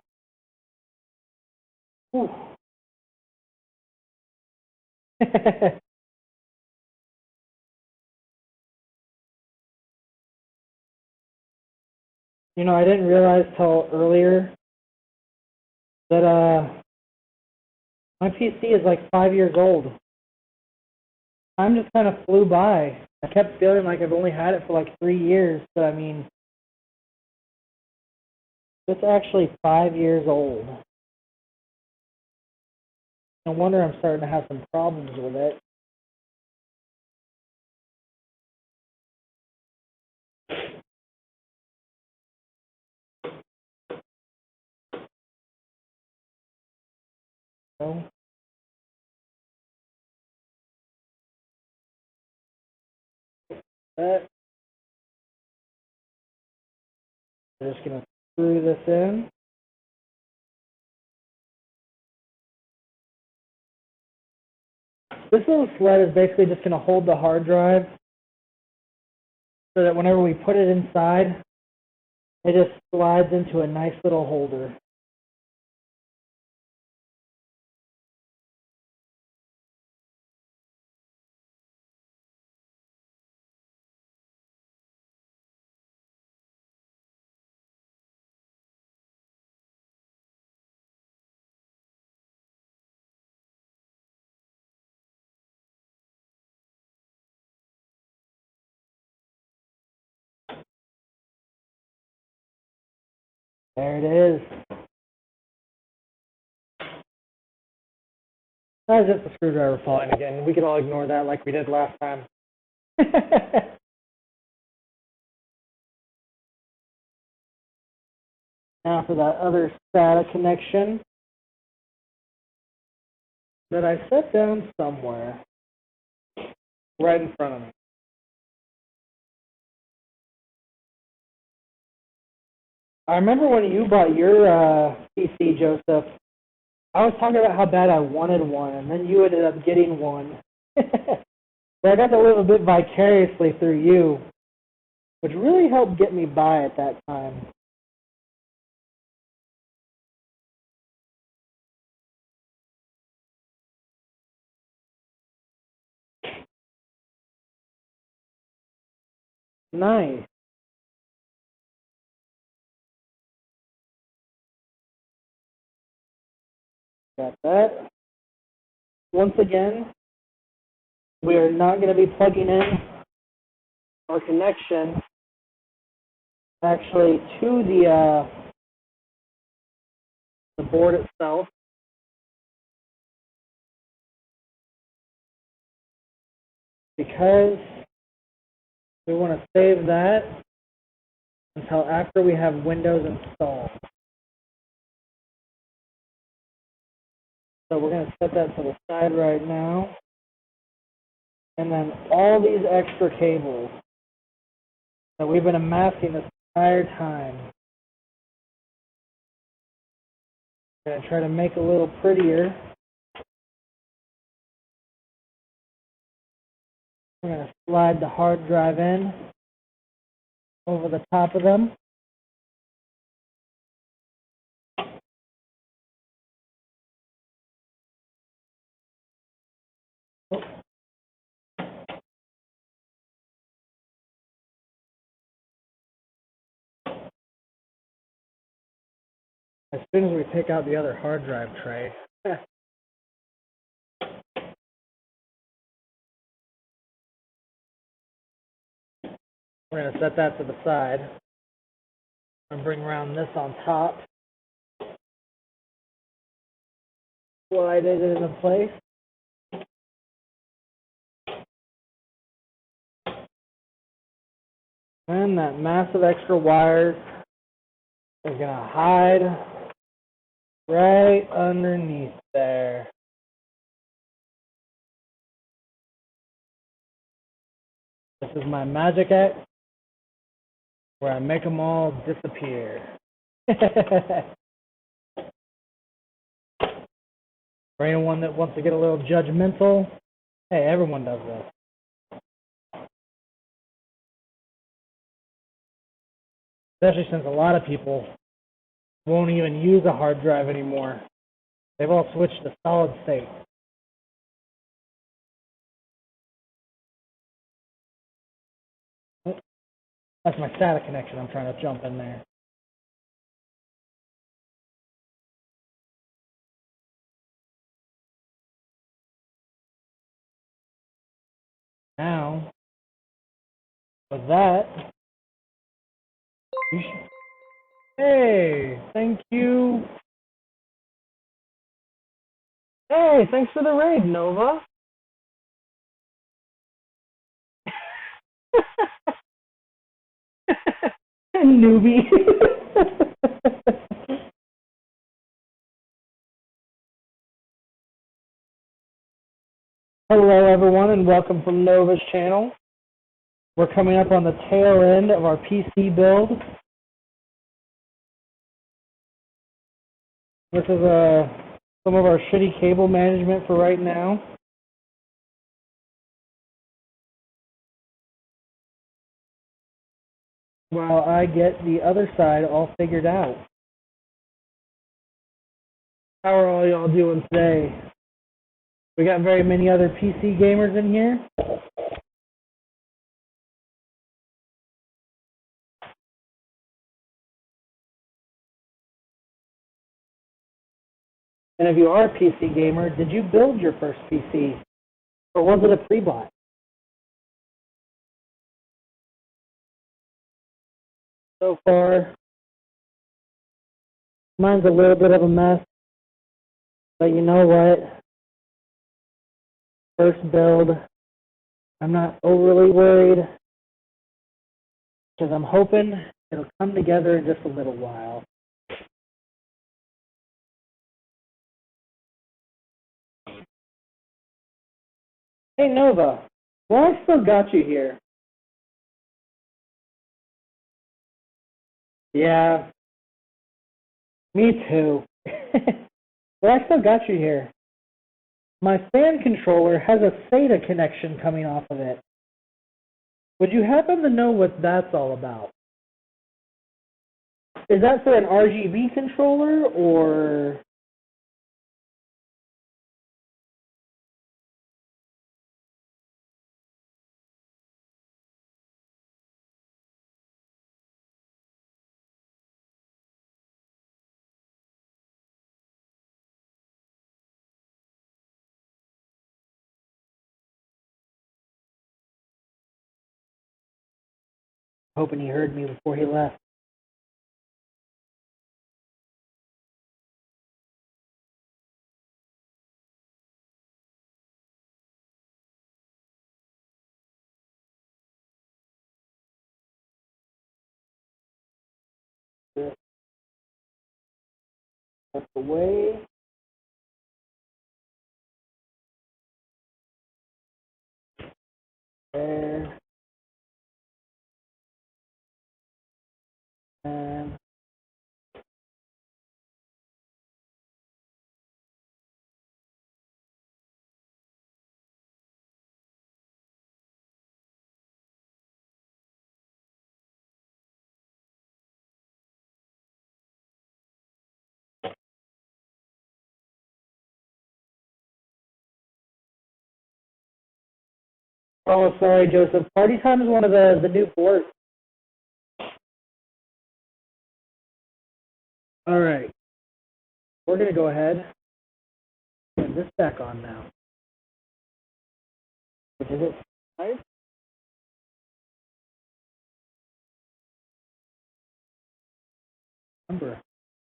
Whew. You know, I didn't realize till earlier that my PC is like 5 years old. Time just kind of flew by. I kept feeling like I've only had it for like 3 years, but I mean, it's actually 5 years old. No wonder I'm starting to have some problems with it. So, that. We're just going to screw this in. This little sled is basically just going to hold the hard drive so that whenever we put it inside, it just slides into a nice little holder. There it is. That was just the screwdriver falling again. We can all ignore that like we did last time. Now for that other SATA connection that I set down somewhere right in front of me. I remember when you bought your PC, Joseph, I was talking about how bad I wanted one, and then you ended up getting one. So I got to live a bit vicariously through you, which really helped get me by at that time. Nice. Got that. Once again, we are not going to be plugging in our connection actually to the board itself. Because we want to save that until after we have Windows installed. So we're going to set that to the side right now. And then all these extra cables that we've been amassing this entire time, I'm going to try to make a little prettier. We're going to slide the hard drive in over the top of them. As soon as we take out the other hard drive tray, we're going to set that to the side and bring around this on top. Slide it into place. And that massive extra wires is going to hide right underneath there. This is my magic X, where I make them all disappear. For anyone that wants to get a little judgmental, hey, everyone does this. Especially since a lot of people won't even use a hard drive anymore. They've all switched to solid state. That's my SATA connection. I'm trying to jump in there. Now, with that, you should... Hey, thank you. Hey, thanks for the raid, Nova. Newbie. Hello, everyone, and welcome from Nova's channel. We're coming up on the tail end of our PC build. This is some of our shitty cable management for right now. While I get the other side all figured out. How are all y'all doing today? We got very many other PC gamers in here. And if you are a PC gamer, did you build your first PC? Or was it a pre-bought? So far, mine's a little bit of a mess. But you know what? First build, I'm not overly worried. Because I'm hoping it'll come together in just a little while. Hey Nova, well I still got you here. Yeah, me too. Well I still got you here. My fan controller has a SATA connection coming off of it. Would you happen to know what that's all about? Is that for an RGB controller or... Hoping he heard me before he left. That's the way. There. And Oh, sorry, Joseph. Party time is one of the new ports. All right. We're going to go ahead and put this back on now. Which is it? Right? Remember,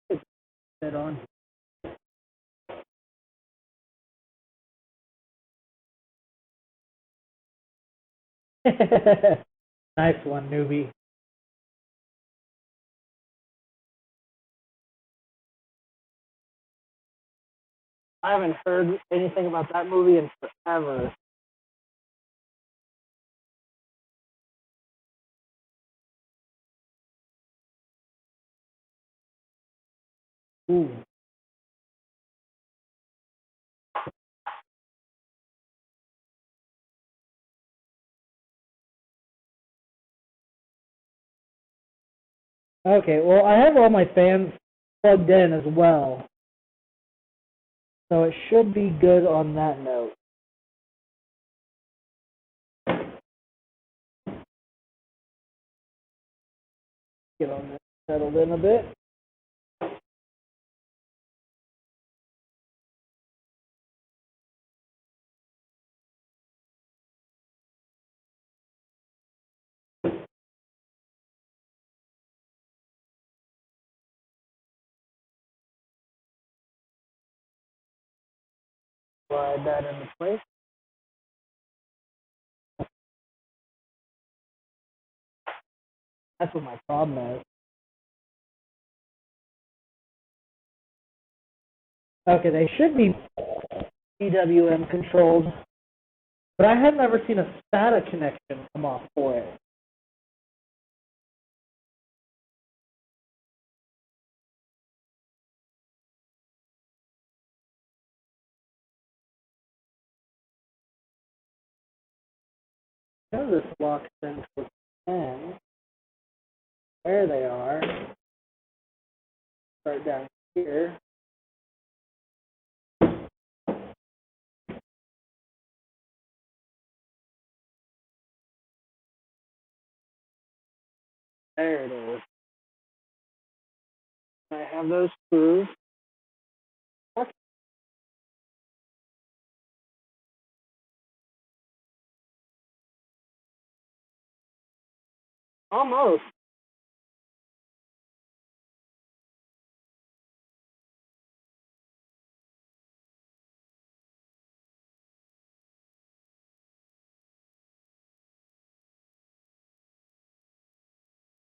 it's set on. Nice one, newbie. I haven't heard anything about that movie in forever. Ooh. Okay, well, I have all my fans plugged in as well. So it should be good on that note. Get on this settled in a bit. Slide that into place. That's what my problem is. Okay, they should be PWM controlled, but I have never seen a SATA connection come off for it. Now this locks into 10. There they are. Start down here. There it is. I have those screws. Okay. Almost.